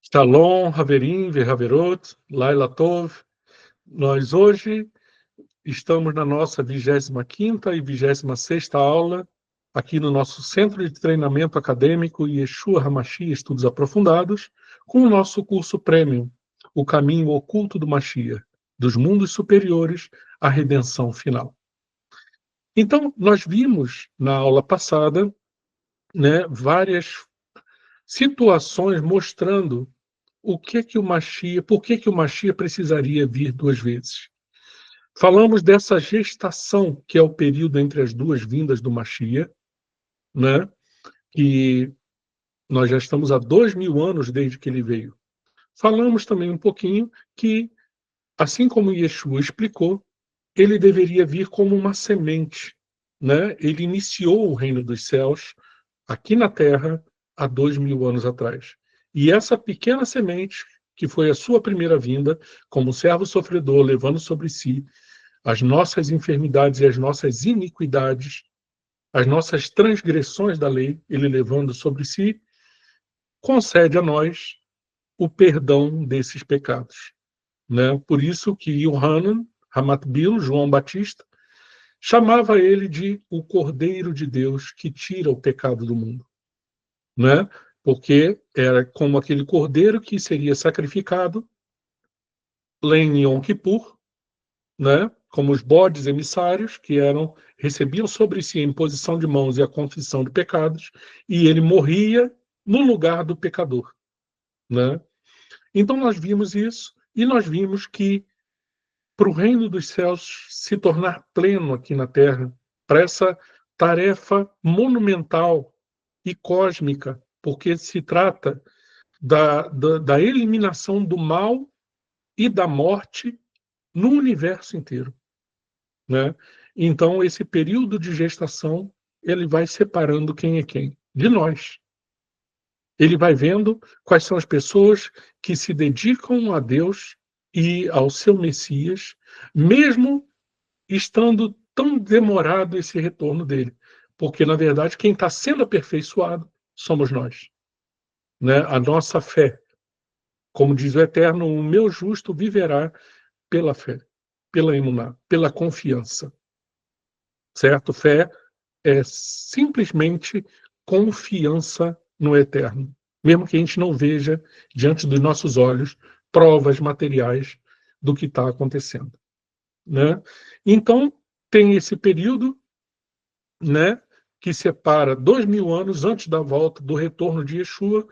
Shalom, Haverim, Verhaverot, Laila Tov. Nós hoje estamos na nossa 25ª e 26ª aula, aqui no nosso Centro de Treinamento Acadêmico Yeshua HaMashiach Estudos Aprofundados, com o nosso curso Premium, O Caminho Oculto do Mashiach, dos Mundos Superiores à Redenção Final. Então, nós vimos na aula passada, várias situações mostrando por que o Mashiach precisaria vir duas vezes. Falamos dessa gestação, que é o período entre as duas vindas do Mashiach, que nós já estamos há 2000 anos desde que ele veio. Falamos também um pouquinho que, assim como Yeshua explicou, ele deveria vir como uma semente. Ele iniciou o reino dos céus aqui na Terra há 2000 anos atrás. E essa pequena semente, que foi a sua primeira vinda, como servo sofredor, levando sobre si as nossas enfermidades e as nossas iniquidades, as nossas transgressões da lei, ele levando sobre si, concede a nós o perdão desses pecados. Por isso que Yohanan Hamatbil, João Batista, chamava ele de o Cordeiro de Deus que tira o pecado do mundo. Porque era como aquele cordeiro que seria sacrificado lá em Yom Kippur, como os bodes emissários que recebiam sobre si a imposição de mãos e a confissão de pecados, e ele morria no lugar do pecador. Então nós vimos isso, e nós vimos que para o reino dos céus se tornar pleno aqui na Terra, para essa tarefa monumental e cósmica, porque se trata da eliminação do mal e da morte no universo inteiro. Então, esse período de gestação, ele vai separando quem é quem, de nós. Ele vai vendo quais são as pessoas que se dedicam a Deus e ao seu Messias, mesmo estando tão demorado esse retorno dele. Porque, na verdade, quem está sendo aperfeiçoado somos nós. A nossa fé. Como diz o Eterno, o meu justo viverá pela fé, pela emuná, pela confiança. Certo? Fé é simplesmente confiança no Eterno. Mesmo que a gente não veja, diante dos nossos olhos, provas materiais do que está acontecendo. Então, tem esse período que separa 2000 anos antes da volta, do retorno de Yeshua,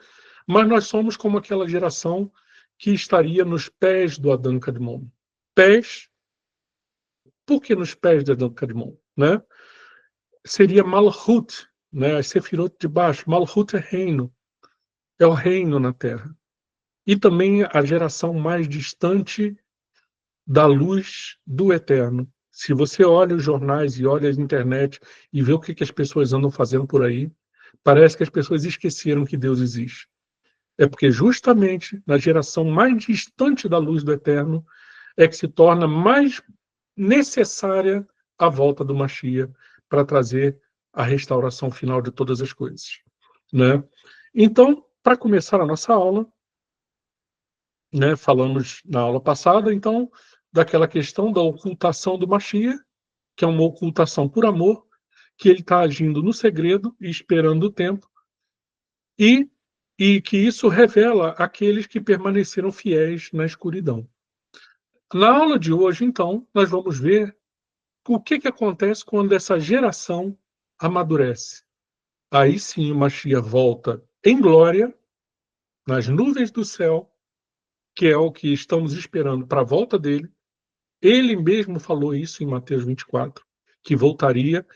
mas nós somos como aquela geração que estaria nos pés do Adão Kadmon. Pés? Por que nos pés do Adão Kadmon? Seria Malchut, as Sefirot de baixo. Malchut é reino. É o reino na Terra. E também a geração mais distante da luz do Eterno. Se você olha os jornais e olha a internet e vê o que as pessoas andam fazendo por aí, parece que as pessoas esqueceram que Deus existe. É porque justamente na geração mais distante da luz do Eterno é que se torna mais necessária a volta do Mashiach para trazer a restauração final de todas as coisas. Então, para começar a nossa aula, falamos na aula passada, então, daquela questão da ocultação do Mashiach, que é uma ocultação por amor, que ele está agindo no segredo e esperando o tempo, e que isso revela aqueles que permaneceram fiéis na escuridão. Na aula de hoje, então, nós vamos ver o que acontece quando essa geração amadurece. Aí sim o Mashiach volta em glória, nas nuvens do céu, que é o que estamos esperando para a volta dele. Ele mesmo falou isso em Mateus 24, que voltaria.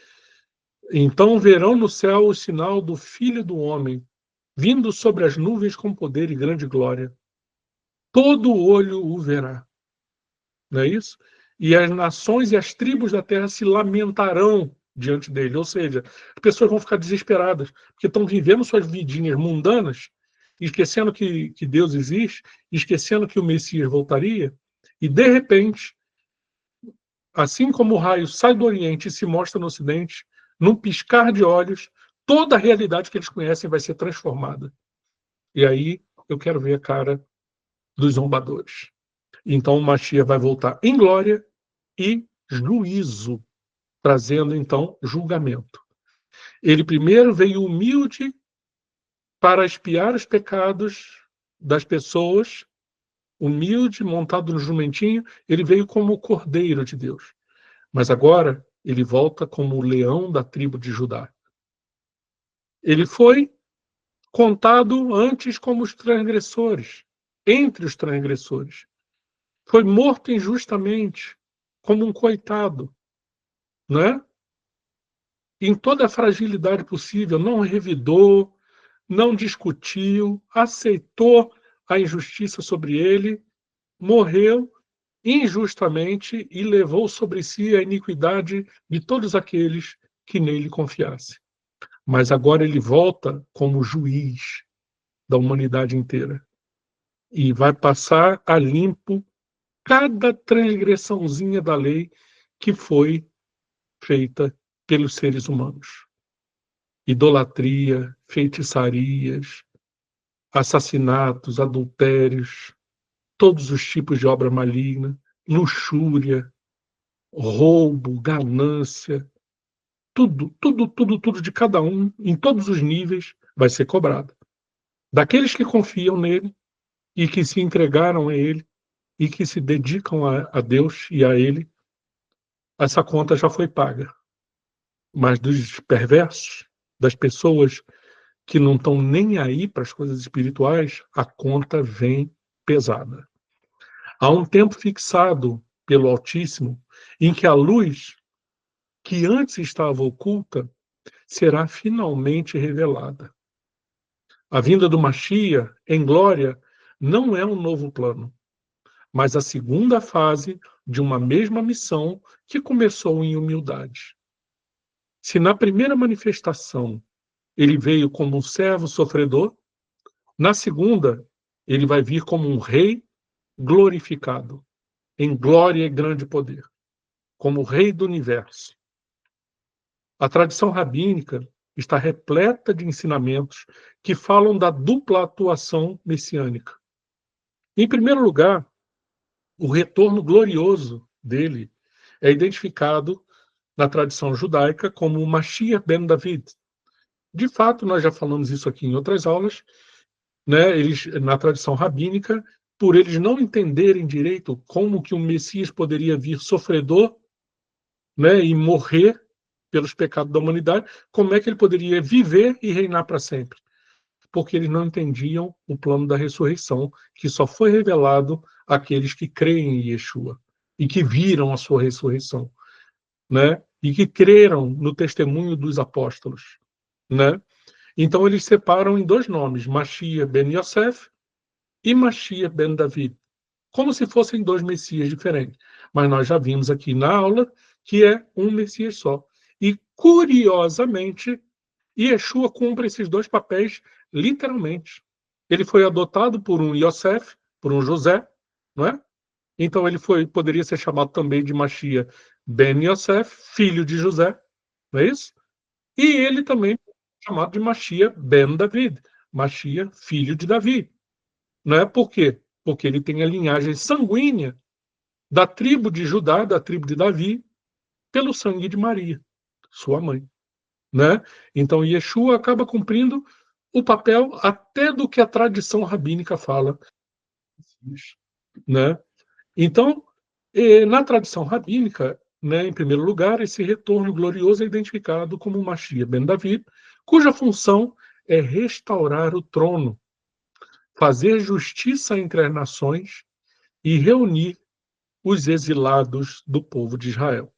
Então verão no céu o sinal do Filho do Homem, vindo sobre as nuvens com poder e grande glória. Todo olho o verá. Não é isso? E as nações e as tribos da terra se lamentarão diante dele. Ou seja, as pessoas vão ficar desesperadas, porque estão vivendo suas vidinhas mundanas, esquecendo que Deus existe, esquecendo que o Messias voltaria, e de repente, assim como o raio sai do Oriente e se mostra no Ocidente, num piscar de olhos, toda a realidade que eles conhecem vai ser transformada. E aí eu quero ver a cara dos zombadores. Então o Mashiach vai voltar em glória e juízo, trazendo então julgamento. Ele primeiro veio humilde para expiar os pecados das pessoas, humilde, montado no jumentinho, ele veio como o Cordeiro de Deus. Mas agora ele volta como o leão da tribo de Judá. Ele foi contado antes como os transgressores, entre os transgressores. Foi morto injustamente, como um coitado, não é? Em toda a fragilidade possível, não revidou, não discutiu, aceitou a injustiça sobre ele, morreu injustamente e levou sobre si a iniquidade de todos aqueles que nele confiassem. Mas agora ele volta como juiz da humanidade inteira e vai passar a limpo cada transgressãozinha da lei que foi feita pelos seres humanos. Idolatria, feitiçarias, assassinatos, adultérios, todos os tipos de obra maligna, luxúria, roubo, ganância, tudo de cada um, em todos os níveis, vai ser cobrado. Daqueles que confiam nele e que se entregaram a ele e que se dedicam a Deus e a ele, essa conta já foi paga. Mas dos perversos, das pessoas que não estão nem aí para as coisas espirituais, a conta vem pesada. Há um tempo fixado pelo Altíssimo em que a luz, que antes estava oculta, será finalmente revelada. A vinda do Mashiach, em glória, não é um novo plano, mas a segunda fase de uma mesma missão que começou em humildade. Se na primeira manifestação ele veio como um servo sofredor, na segunda ele vai vir como um rei glorificado, em glória e grande poder, como o rei do universo. A tradição rabínica está repleta de ensinamentos que falam da dupla atuação messiânica. Em primeiro lugar, o retorno glorioso dele é identificado na tradição judaica como o Mashiach ben David. De fato, nós já falamos isso aqui em outras aulas, né? Eles, na tradição rabínica, por eles não entenderem direito como que o Messias poderia vir sofredor, né, e morrer pelos pecados da humanidade, como é que ele poderia viver e reinar para sempre? Porque eles não entendiam o plano da ressurreição, que só foi revelado àqueles que creem em Yeshua e que viram a sua ressurreição, né? E que creram no testemunho dos apóstolos, né? Então eles separam em dois nomes, Mashiach ben Yosef e Mashiach ben David, como se fossem dois messias diferentes. Mas nós já vimos aqui na aula que é um messias só. E, curiosamente, Yeshua cumpre esses dois papéis literalmente. Ele foi adotado por um Yosef, por um José, não é? Então ele poderia ser chamado também de Mashiach ben Yosef, filho de José, não é isso? E ele também é chamado de Mashiach ben David, Mashiach, filho de Davi. Não é por quê? Porque ele tem a linhagem sanguínea da tribo de Judá, da tribo de Davi, pelo sangue de Maria, sua mãe, né? Então Yeshua acaba cumprindo o papel até do que a tradição rabínica fala, né? Então, na tradição rabínica, né, em primeiro lugar, esse retorno glorioso é identificado como o Mashiach ben David, cuja função é restaurar o trono, fazer justiça entre as nações e reunir os exilados do povo de Israel.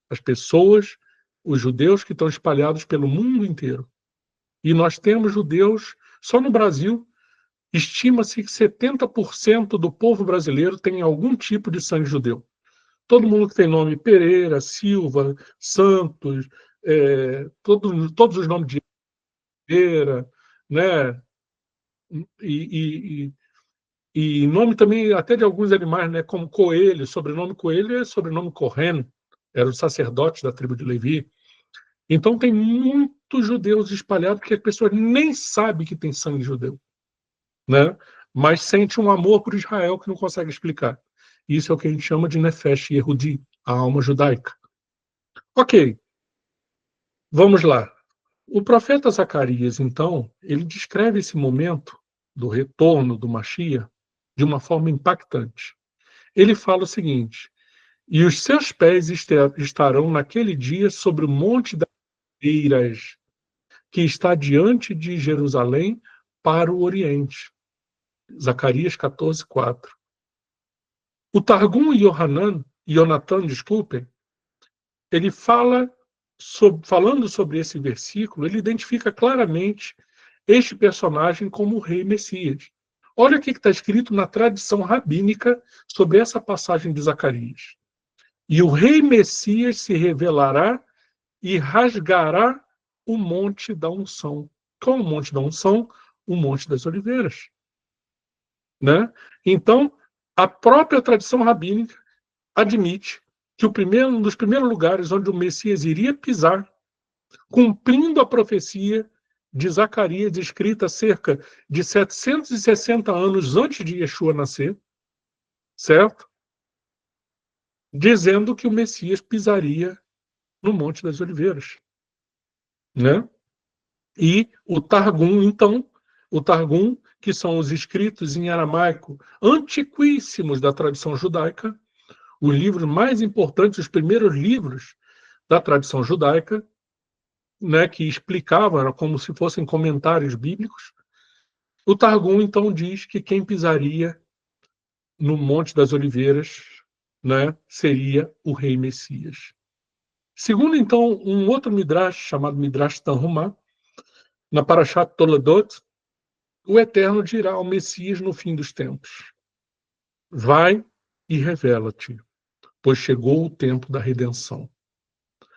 As pessoas, os judeus que estão espalhados pelo mundo inteiro. E nós temos judeus, só no Brasil, estima-se que 70% do povo brasileiro tem algum tipo de sangue judeu. Todo mundo que tem nome Pereira, Silva, Santos, todos os nomes de Pereira, né? E, e nome também até de alguns animais, né? Como Coelho, sobrenome Coelho é sobrenome Cohen, era o sacerdote da tribo de Levi. Então tem muitos judeus espalhados que as pessoas nem sabem que tem sangue judeu. né? Mas sente um amor por Israel que não consegue explicar. Isso é o que a gente chama de Nefesh Yehudi, a alma judaica. Ok, vamos lá. O profeta Zacarias, então, ele descreve esse momento do retorno do Mashiach de uma forma impactante. Ele fala o seguinte: e os seus pés estarão naquele dia sobre o monte das Oliveiras, que está diante de Jerusalém para o Oriente. Zacarias 14:4. O Targum Yonatan, desculpem, ele falando sobre esse versículo, ele identifica claramente este personagem como o rei Messias. Olha o que está escrito na tradição rabínica sobre essa passagem de Zacarias. E o rei Messias se revelará e rasgará o monte da unção. Qual é o monte da unção? O monte das oliveiras. Né? Então, a própria tradição rabínica admite que um dos primeiros lugares onde o Messias iria pisar, cumprindo a profecia de Zacarias, escrita cerca de 760 anos antes de Yeshua nascer, certo? Dizendo que o Messias pisaria no Monte das Oliveiras, né? E o Targum, então, o Targum, que são os escritos em aramaico antiquíssimos da tradição judaica, os livros mais importantes, os primeiros livros da tradição judaica, né, que explicavam, era como se fossem comentários bíblicos. O Targum, então, diz que quem pisaria no Monte das Oliveiras, né, seria o rei Messias. Segundo, então, um outro Midrash, chamado Midrash Tanhumá, na Parashat Toledot, o Eterno dirá ao Messias no fim dos tempos: vai e revela-te, pois chegou o tempo da redenção.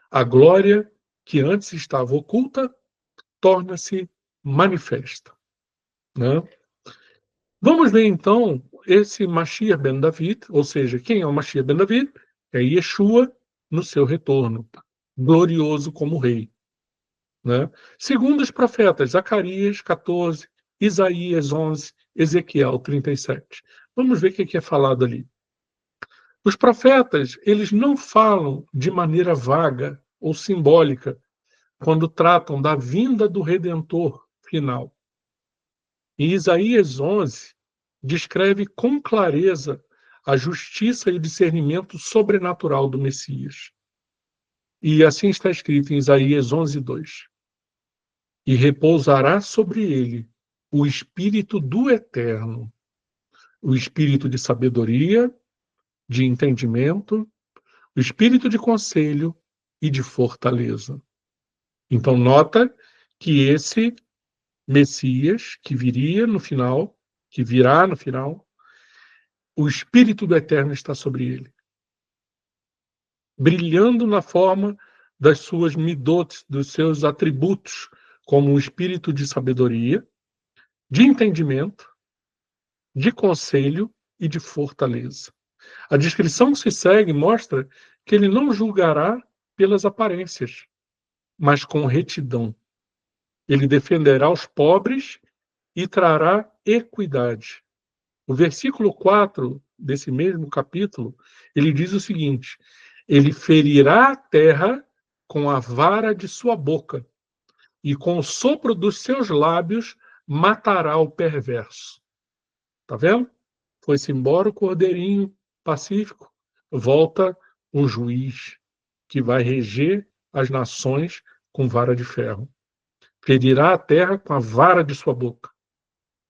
A glória que antes estava oculta torna-se manifesta. Né? Vamos ver então esse Mashiach ben David, ou seja, quem é o Mashiach ben David? É Yeshua no seu retorno, glorioso como rei. Né? Segundo os profetas, Zacarias 14, Isaías 11, Ezequiel 37. Vamos ver o que é falado ali. Os profetas, eles não falam de maneira vaga ou simbólica quando tratam da vinda do Redentor final. E Isaías 11 descreve com clareza a justiça e o discernimento sobrenatural do Messias. E assim está escrito em Isaías 11:2. E repousará sobre ele o Espírito do Eterno, o Espírito de sabedoria, de entendimento, o Espírito de conselho e de fortaleza. Então, nota que esse Messias que viria no final, que virá no final, o Espírito do Eterno está sobre ele, brilhando na forma das suas midot, dos seus atributos, como o espírito de sabedoria, de entendimento, de conselho e de fortaleza. A descrição que se segue mostra que ele não julgará pelas aparências, mas com retidão. Ele defenderá os pobres e trará equidade. O versículo 4 desse mesmo capítulo, ele diz o seguinte: ele ferirá a terra com a vara de sua boca, e com o sopro dos seus lábios matará o perverso. Tá vendo? Foi-se embora o cordeirinho pacífico, volta o juiz que vai reger as nações com vara de ferro. Ferirá a terra com a vara de sua boca.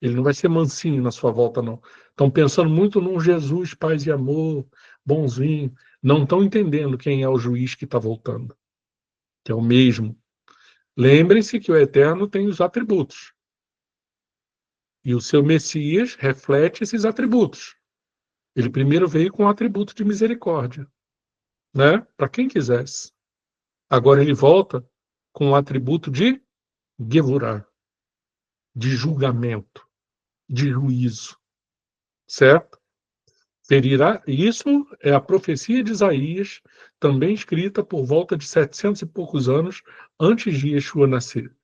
Ele não vai ser mansinho na sua volta, não. Estão pensando muito num Jesus, paz e amor, bonzinho. Não estão entendendo quem é o juiz que está voltando, que é o mesmo. Lembrem-se que o Eterno tem os atributos. E o seu Messias reflete esses atributos. Ele primeiro veio com o atributo de misericórdia, né? Para quem quisesse. Agora ele volta com o atributo de Gevurah, de julgamento, de juízo, certo? Ferirá, isso é a profecia de Isaías, também escrita por volta de 700 e poucos anos antes de Yeshua nascer.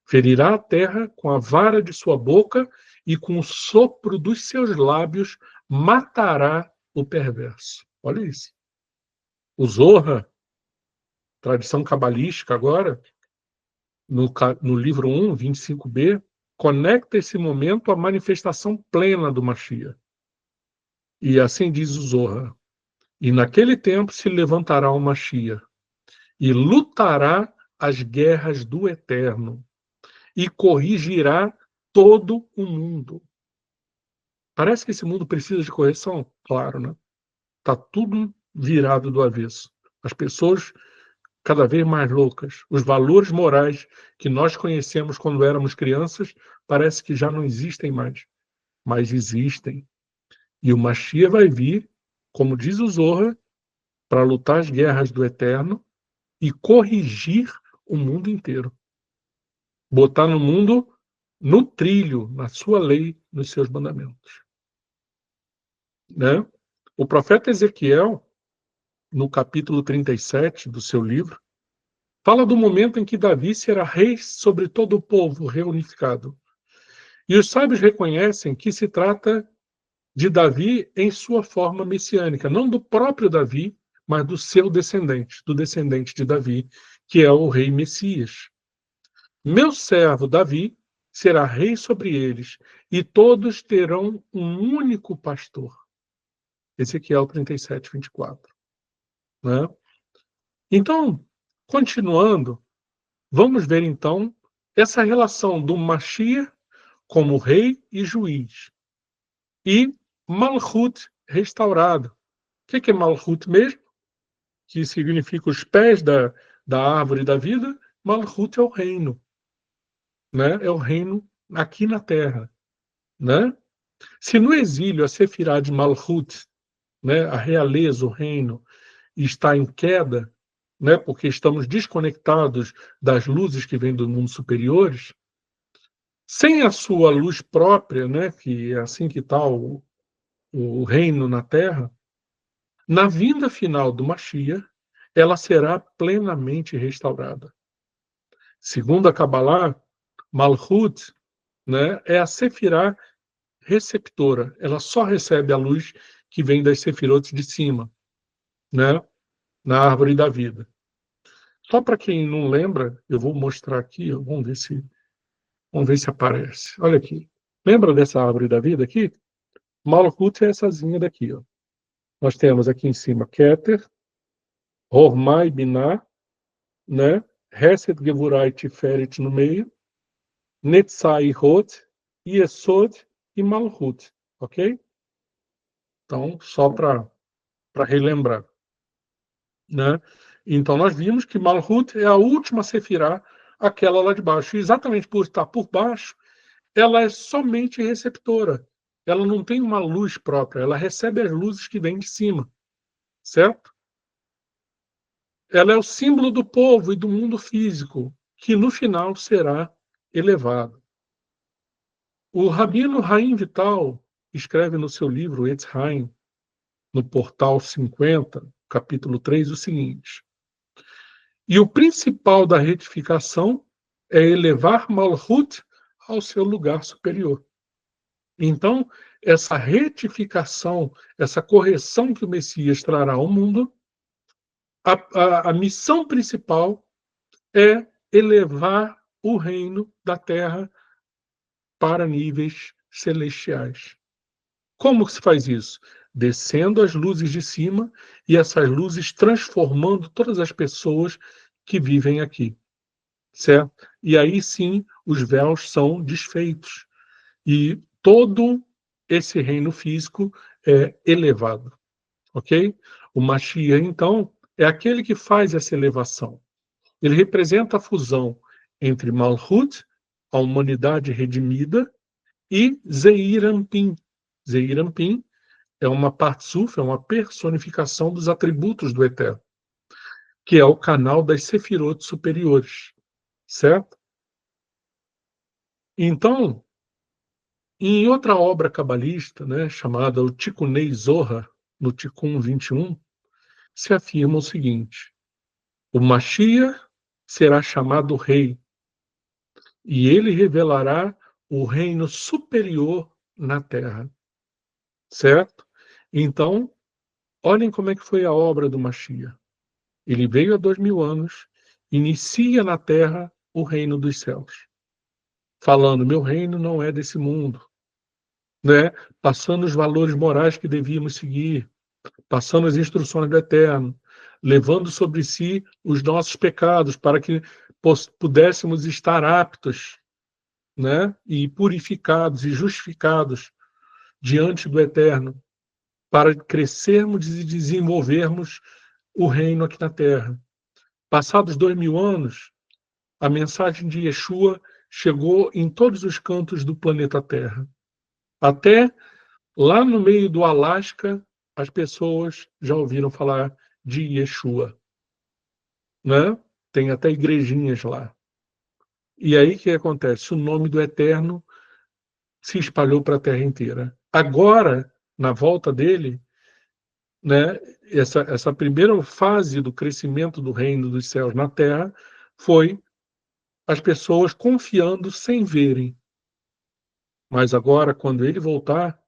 Ferirá a terra com a vara de sua boca e com o sopro dos seus lábios matará o perverso. Olha isso. O Zohar, tradição cabalística agora, no livro 1, 25b, conecta esse momento à manifestação plena do Mashiach. E assim diz o Zohar: e naquele tempo se levantará o Mashiach e lutará as guerras do Eterno e corrigirá todo o mundo. Parece que esse mundo precisa de correção? Claro, né? Está tudo virado do avesso. As pessoas cada vez mais loucas. Os valores morais que nós conhecemos quando éramos crianças parece que já não existem mais. Mas existem. E o Mashiach vai vir, como diz o Zohar, para lutar as guerras do Eterno e corrigir o mundo inteiro. Botar no mundo no trilho, na sua lei, nos seus mandamentos. Né? O profeta Ezequiel, no capítulo 37 do seu livro, fala do momento em que Davi será rei sobre todo o povo reunificado. E os sábios reconhecem que se trata de Davi em sua forma messiânica, não do próprio Davi, mas do seu descendente, do descendente de Davi, que é o rei Messias. Meu servo Davi será rei sobre eles, e todos terão um único pastor. Ezequiel 37, 24. Né? Então, continuando, vamos ver então essa relação do Mashiach como rei e juiz. E Malchut restaurado. O que é Malchut mesmo? Que significa os pés da árvore da vida. Malchut é o reino. Né? É o reino aqui na terra. Né? Se no exílio a Sefirá de Malchut, né, a realeza, o reino, está em queda, né, porque estamos desconectados das luzes que vêm do mundo superiores, sem a sua luz própria, né, que é assim que está o reino na Terra, na vinda final do Mashiach, ela será plenamente restaurada. Segundo a Kabbalah, Malchut, né, é a Sefirá receptora. Ela só recebe a luz que vem das Sefirot de cima, né, na árvore da vida. Só para quem não lembra, eu vou mostrar aqui, vamos ver se aparece. Olha aqui. Lembra dessa árvore da vida aqui? Malchut é essazinha daqui, ó. Nós temos aqui em cima Keter, Hormai Binah, né? Hesed Gevurah e Tiferet no meio, Netzai e Hod, Yesod e Malchut, ok? Então, só para relembrar, né? Então, nós vimos que Malchut é a última sefirá, aquela lá de baixo. E exatamente por estar por baixo, ela é somente receptora. Ela não tem uma luz própria, ela recebe as luzes que vêm de cima, certo? Ela é o símbolo do povo e do mundo físico, que no final será elevado. O rabino Haim Vital escreve no seu livro Etz Haim, no portal 50, capítulo 3, o seguinte: e o principal da retificação é elevar Malchut ao seu lugar superior. Então, essa retificação, essa correção que o Messias trará ao mundo, a missão principal é elevar o reino da terra para níveis celestiais. Como que se faz isso? Descendo as luzes de cima e essas luzes transformando todas as pessoas que vivem aqui, certo? E aí sim os véus são desfeitos e todo esse reino físico é elevado, ok? O Mashiach, então, é aquele que faz essa elevação. Ele representa a fusão entre Malchut, a humanidade redimida, e Zeir Anpin. Zeir Anpin é uma partsuf, é uma personificação dos atributos do Eterno, que é o canal das sefirot superiores, certo? Então, em outra obra cabalista, né, chamada o Tikkunei Zohar, no Tikkun 21, se afirma o seguinte: o Mashiach será chamado rei, e ele revelará o reino superior na terra, certo? Então, olhem como é que foi a obra do Mashiach. Ele veio há 2000 anos, inicia na terra o reino dos céus, falando: meu reino não é desse mundo, né? Passando os valores morais que devíamos seguir, passando as instruções do Eterno, levando sobre si os nossos pecados para que pudéssemos estar aptos, né? E purificados e justificados diante do Eterno, para crescermos e desenvolvermos o reino aqui na terra. Passados 2000 anos, a mensagem de Yeshua chegou em todos os cantos do planeta Terra. Até lá no meio do Alasca, as pessoas já ouviram falar de Yeshua, né? Tem até igrejinhas lá. E aí o que acontece? O nome do Eterno se espalhou para a Terra inteira. Agora, na volta dele, né, essa primeira fase do crescimento do reino dos céus na Terra foi as pessoas confiando sem verem. Mas agora, quando ele voltar,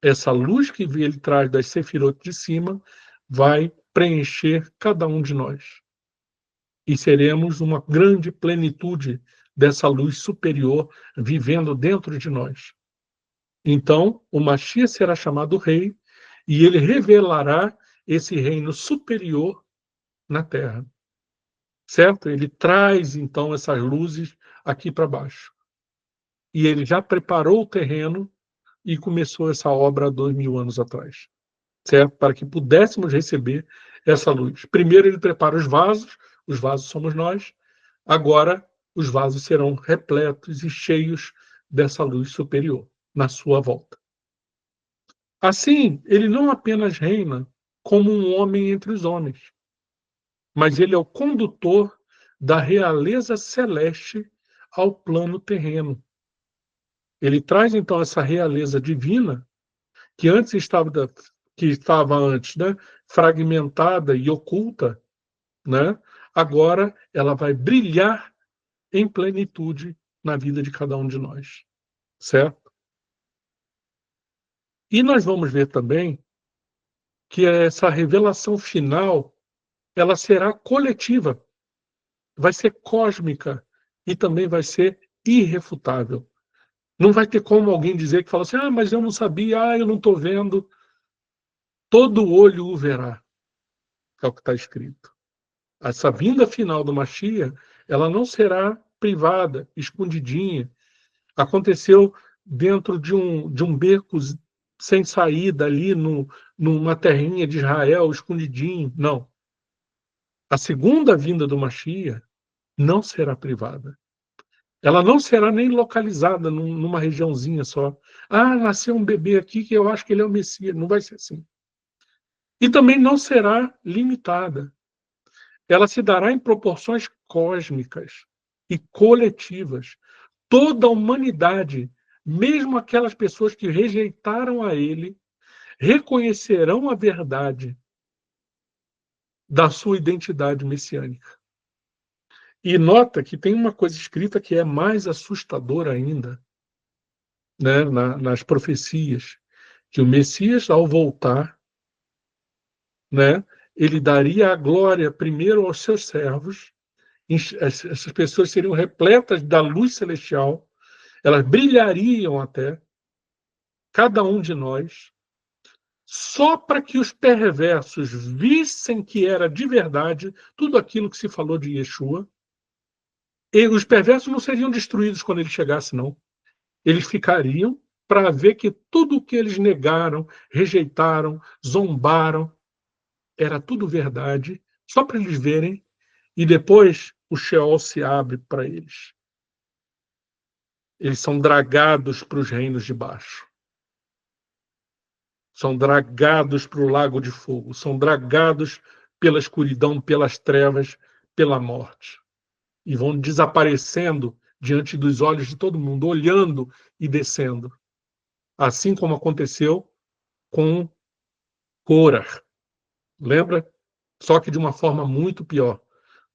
essa luz que ele traz das sefirot de cima vai preencher cada um de nós. E seremos uma grande plenitude dessa luz superior vivendo dentro de nós. Então, o Mashiach será chamado rei e ele revelará esse reino superior na terra. Certo? Ele traz, então, essas luzes aqui para baixo. E ele já preparou o terreno e começou essa obra há 2000 anos atrás, certo? Para que pudéssemos receber essa luz. Primeiro ele prepara os vasos somos nós, agora os vasos serão repletos e cheios dessa luz superior na sua volta. Assim, ele não apenas reina como um homem entre os homens, mas ele é o condutor da realeza celeste ao plano terreno. Ele traz então essa realeza divina que antes estava antes, né, fragmentada e oculta, né? Agora ela vai brilhar em plenitude na vida de cada um de nós, certo? E nós vamos ver também que essa revelação final ela será coletiva, vai ser cósmica e também vai ser irrefutável. Não vai ter como alguém dizer que fala assim: ah, mas eu não sabia, ah, eu não estou vendo. Todo olho o verá, é o que está escrito. Essa vinda final do Mashiach, ela não será privada, escondidinha. Aconteceu dentro de um beco sem saída ali numa terrinha de Israel, escondidinho. Não. A segunda vinda do Mashiach não será privada. Ela não será nem localizada numa regiãozinha só. Ah, nasceu um bebê aqui que eu acho que ele é o Messias. Não vai ser assim. E também não será limitada. Ela se dará em proporções cósmicas e coletivas. Toda a humanidade, mesmo aquelas pessoas que rejeitaram a ele, reconhecerão a verdade da sua identidade messiânica. E nota que tem uma coisa escrita que é mais assustadora ainda, né, nas profecias, que o Messias, ao voltar, né, ele daria a glória primeiro aos seus servos. Essas pessoas seriam repletas da luz celestial, elas brilhariam até, cada um de nós, só para que os perversos vissem que era de verdade tudo aquilo que se falou de Yeshua. E os perversos não seriam destruídos quando ele chegasse, não. Eles ficariam para ver que tudo o que eles negaram, rejeitaram, zombaram, era tudo verdade, só para eles verem, e depois o Sheol se abre para eles. Eles são dragados para os reinos de baixo. São dragados para o lago de fogo. São dragados pela escuridão, pelas trevas, pela morte. E vão desaparecendo diante dos olhos de todo mundo, olhando e descendo. Assim como aconteceu com Korah. Lembra? Só que de uma forma muito pior.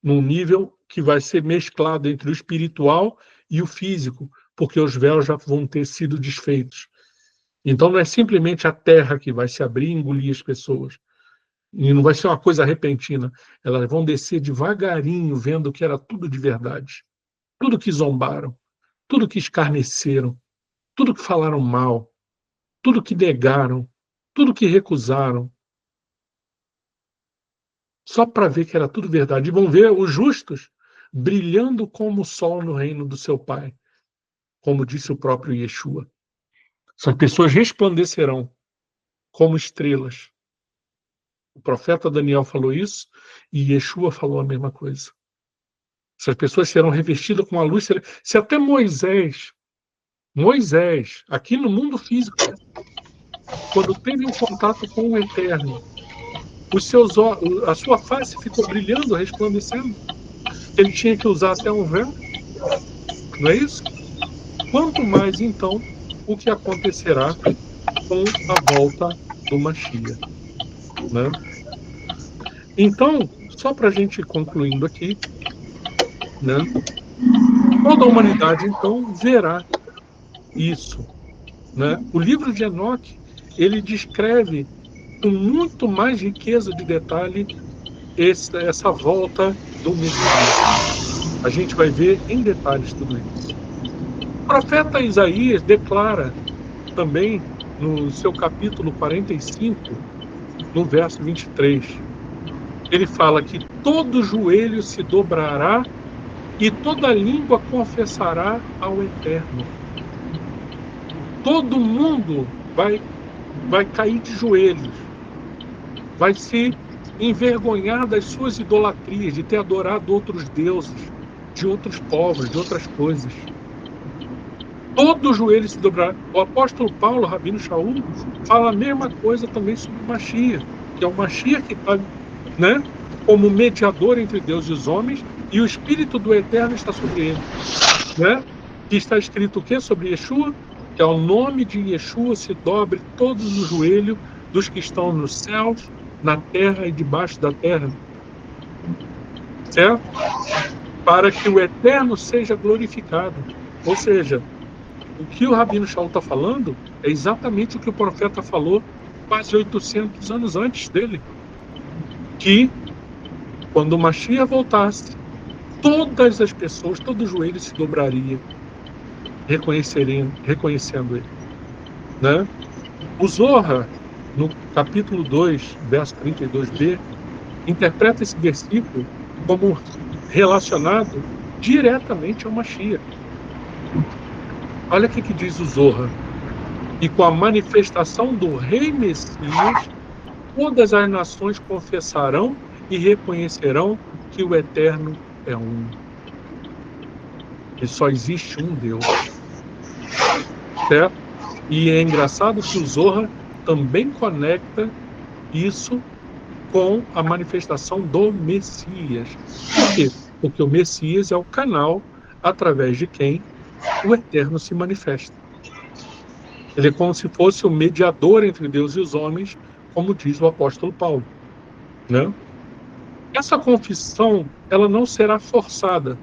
Num nível que vai ser mesclado entre o espiritual e o físico, porque os véus já vão ter sido desfeitos. Então não é simplesmente a terra que vai se abrir e engolir as pessoas. E não vai ser uma coisa repentina. Elas vão descer devagarinho, vendo que era tudo de verdade. Tudo que zombaram, tudo que escarneceram, tudo que falaram mal, tudo que negaram, tudo que recusaram, só para ver que era tudo verdade. E vão ver os justos brilhando como o sol no reino do seu Pai, como disse o próprio Yeshua. Essas pessoas resplandecerão como estrelas. O profeta Daniel falou isso e Yeshua falou a mesma coisa. Essas pessoas serão revestidas com a luz. Se até Moisés, aqui no mundo físico, quando teve um contato com o Eterno, a sua face ficou brilhando, resplandecendo. Ele tinha que usar até um véu, não é isso? Quanto mais, então, o que acontecerá com a volta do Mashiach, né? Então, só para a gente ir concluindo aqui, né? Toda a humanidade, então, verá isso, né? O livro de Enoque, ele descreve com muito mais riqueza de detalhe essa volta do Messias. A gente vai ver em detalhes tudo isso. O profeta Isaías declara também no seu capítulo 45, no verso 23, ele fala que todo joelho se dobrará e toda língua confessará ao Eterno. Todo mundo vai cair de joelhos, vai se envergonhar das suas idolatrias, de ter adorado outros deuses, de outros povos, de outras coisas. Todo joelho se dobrará. O apóstolo Paulo, Rabino Shaul, fala a mesma coisa também sobre o Mashiach, que é o Mashiach que está, né, como mediador entre Deus e os homens, e o Espírito do Eterno está sobre ele. Né? E está escrito o quê sobre Yeshua? Que ao nome de Yeshua se dobre todos os joelhos dos que estão nos céus, na terra e debaixo da terra. Certo? Para que o Eterno seja glorificado. Ou seja, o que o Rabino Shaul está falando é exatamente o que o profeta falou quase 800 anos antes dele. Que, quando o Mashiach voltasse, todas as pessoas, todo joelho se dobraria, reconhecendo ele. Né? O Zohar, no capítulo 2, verso 32b, interpreta esse versículo como relacionado diretamente ao Mashiach. Olha o que diz o Zohar. E com a manifestação do Rei Messias, todas as nações confessarão e reconhecerão que o Eterno é um. E só existe um Deus. Certo? E é engraçado que o Zohar também conecta isso com a manifestação do Messias. Por quê? Porque o Messias é o canal através de quem o Eterno se manifesta. Ele é como se fosse o mediador entre Deus e os homens, como diz o apóstolo Paulo. Né? Essa confissão, ela não será forçada,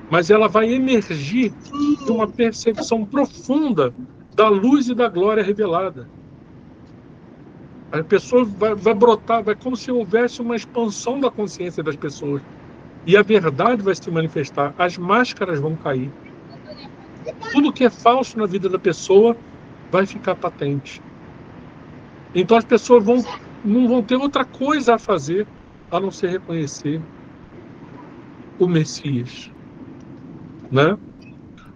mas ela vai emergir de uma percepção profunda da luz e da glória revelada. A pessoa vai brotar, vai como se houvesse uma expansão da consciência das pessoas. E a verdade vai se manifestar, as máscaras vão cair. Tudo que é falso na vida da pessoa vai ficar patente. Então as pessoas não vão ter outra coisa a fazer a não ser reconhecer o Messias. Né?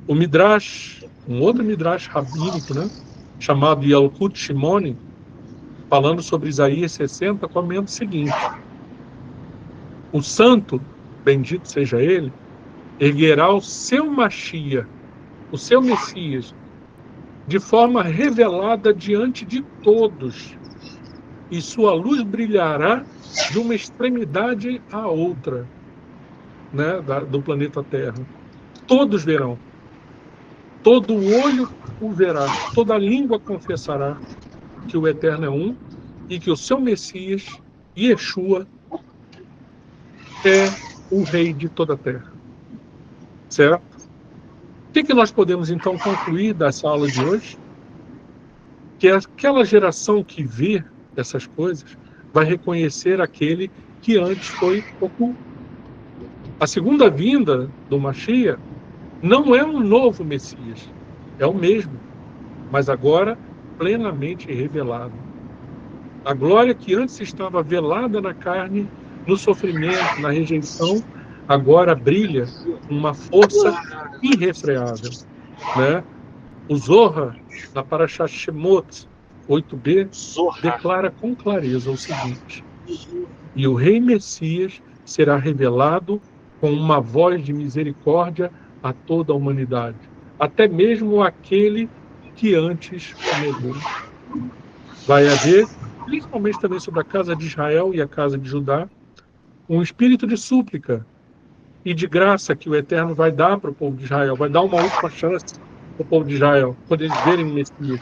O Midrash, um outro Midrash rabínico, né, chamado Yalkut Shimoni, falando sobre Isaías 60, comenta o seguinte: o santo, bendito seja ele, erguerá o seu Mashiach, o seu Messias, de forma revelada diante de todos, e sua luz brilhará de uma extremidade à outra, né, do planeta Terra. Todos verão. Todo olho o verá, toda língua confessará que o Eterno é um e que o seu Messias, Yeshua, é o Rei de toda a Terra. Certo? que nós podemos, então, concluir dessa aula de hoje? Que aquela geração que vê essas coisas vai reconhecer aquele que antes foi oculto. A segunda vinda do Mashiach não é um novo Messias, é o mesmo, mas agora plenamente revelado. A glória que antes estava velada na carne, no sofrimento, na rejeição, agora brilha com uma força irrefreável, né? O Zohar, na Parashat Shemot 8b, declara com clareza o seguinte: e o Rei Messias será revelado com uma voz de misericórdia a toda a humanidade, até mesmo aquele que antes o negou. Vai haver, principalmente também sobre a casa de Israel e a casa de Judá, um espírito de súplica e de graça que o Eterno vai dar para o povo de Israel, vai dar uma última chance para o povo de Israel, quando eles verem o Messias.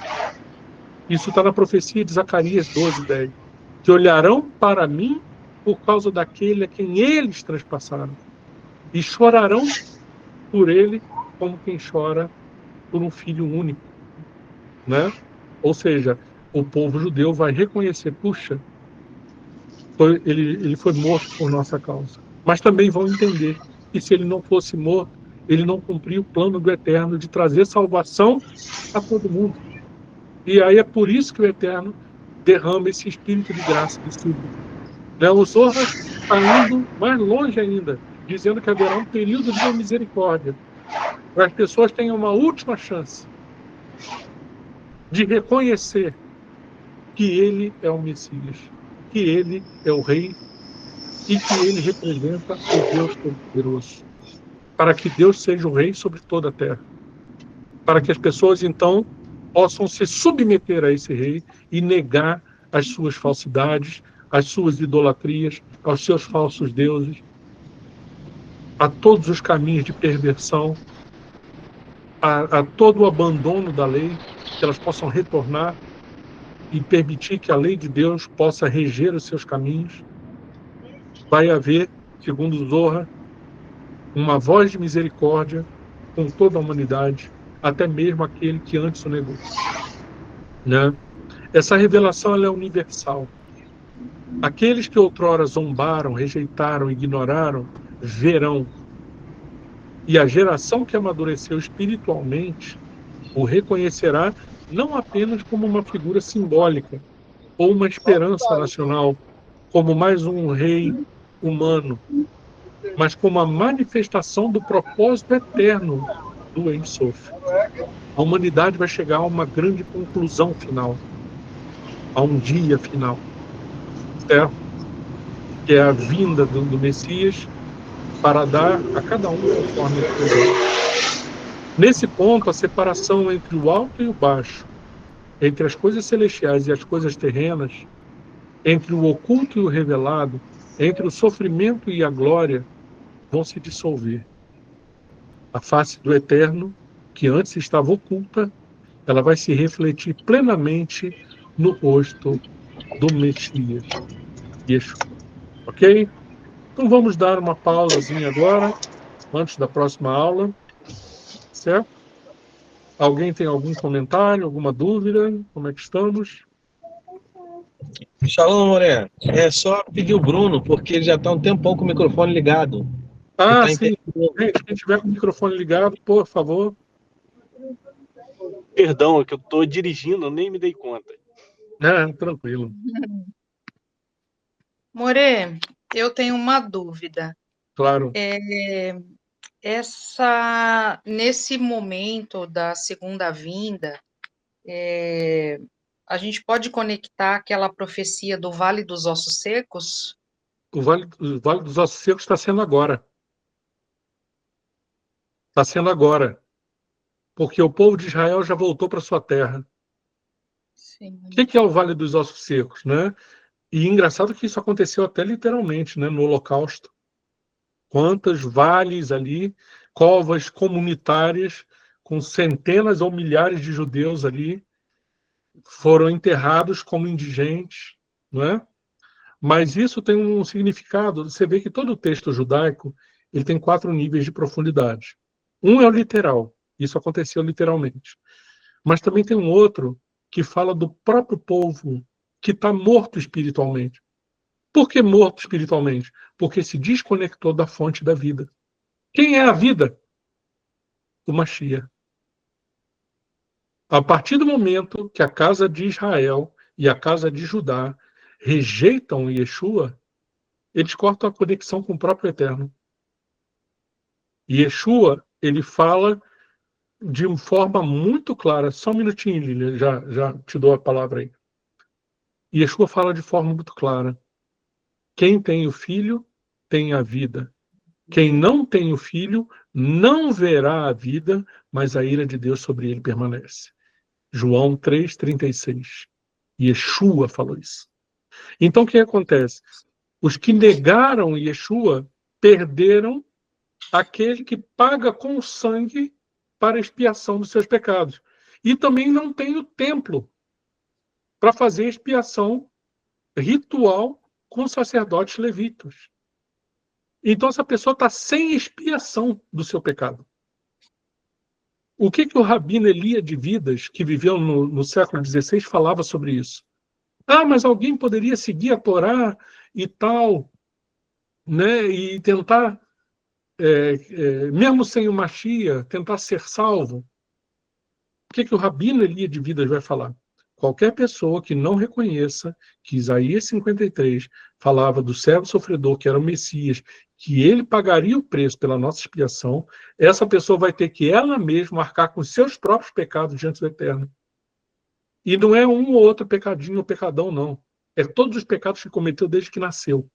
Isso está na profecia de Zacarias 12:10. Que olharão para mim por causa daquele a quem eles transpassaram, e chorarão por ele como quem chora por um filho único, né? Ou seja, o povo judeu vai reconhecer, puxa, ele foi morto por nossa causa. Mas também vão entender que se ele não fosse morto, ele não cumpriu o plano do Eterno de trazer salvação a todo mundo. E aí é por isso que o Eterno derrama esse espírito de graça, de súplica. O Zohar está indo mais longe ainda, dizendo que haverá um período de misericórdia, para as pessoas tenham uma última chance de reconhecer que ele é o Messias, que ele é o Rei e que ele representa o Deus Todo-Poderoso, para que Deus seja o Rei sobre toda a terra, para que as pessoas, então, possam se submeter a esse Rei e negar as suas falsidades, as suas idolatrias, aos seus falsos deuses, a todos os caminhos de perversão, a todo o abandono da lei, que elas possam retornar e permitir que a lei de Deus possa reger os seus caminhos. Vai haver, segundo o Zohar, uma voz de misericórdia com toda a humanidade, até mesmo aquele que antes o negou, né? Essa revelação ela é universal. Aqueles que outrora zombaram, rejeitaram, ignoraram, verão. E a geração que amadureceu espiritualmente o reconhecerá não apenas como uma figura simbólica ou uma esperança nacional, como mais um rei humano, mas como a manifestação do propósito eterno do Ein Sof. A humanidade vai chegar a uma grande conclusão final, a um dia final, certo? Que é a vinda do Messias para dar a cada um conforme a sua obra. Nesse ponto, a separação entre o alto e o baixo, entre as coisas celestiais e as coisas terrenas, entre o oculto e o revelado, entre o sofrimento e a glória, vão se dissolver. A face do Eterno, que antes estava oculta, ela vai se refletir plenamente no rosto do Messias, Yeshua. Ok? Então vamos dar uma pausazinha agora, antes da próxima aula, certo? Alguém tem algum comentário, alguma dúvida? Como é que estamos? Shalom, Moré. É só pedir o Bruno, porque ele já está um tempão com o microfone ligado. Ah, Tá sim. Gente, quem tiver com o microfone ligado, por favor. Perdão, é que eu estou dirigindo, eu nem me dei conta. Tranquilo. More, eu tenho uma dúvida. Claro. Nesse momento da segunda vinda, a gente pode conectar aquela profecia do Vale dos Ossos Secos? O Vale dos Ossos Secos está sendo agora. Está sendo agora. Porque o povo de Israel já voltou para sua terra. Sim. O que é o Vale dos Ossos Secos, né? E engraçado que isso aconteceu até literalmente, né, no Holocausto. Quantos vales ali, covas comunitárias com centenas ou milhares de judeus ali foram enterrados como indigentes, não é? Mas isso tem um significado. Você vê que todo o texto judaico ele tem 4 níveis de profundidade. Um é o literal, Isso aconteceu literalmente. Mas também tem um outro que fala do próprio povo que está morto espiritualmente. Por que morto espiritualmente? Porque se desconectou da fonte da vida. Quem é a vida? O Mashiach. A partir do momento que a casa de Israel e a casa de Judá rejeitam Yeshua, eles cortam a conexão com o próprio Eterno. E Yeshua, ele fala de uma forma muito clara. Só um minutinho, Lília, já te dou a palavra aí. Yeshua fala de forma muito clara. Quem tem o filho, tem a vida. Quem não tem o filho, não verá a vida, mas a ira de Deus sobre ele permanece. João 3,36. Yeshua falou isso. Então, o que acontece? Os que negaram Yeshua perderam aquele que paga com o sangue para a expiação dos seus pecados. E também não tem o templo para fazer expiação ritual com sacerdotes levitas. Então, essa pessoa está sem expiação do seu pecado. O que o Rabino Elia de Vidas, que viveu no século XVI, falava sobre isso? Ah, mas alguém poderia seguir a Torá e tal, né, e tentar, mesmo sem o Mashiach, tentar ser salvo. O que o Rabino Elia de Vidas vai falar? Qualquer pessoa que não reconheça que Isaías 53 falava do servo sofredor, que era o Messias, que ele pagaria o preço pela nossa expiação, essa pessoa vai ter que ela mesma arcar com seus próprios pecados diante do Eterno. E não é um ou outro pecadinho ou pecadão, não. É todos os pecados que cometeu desde que nasceu.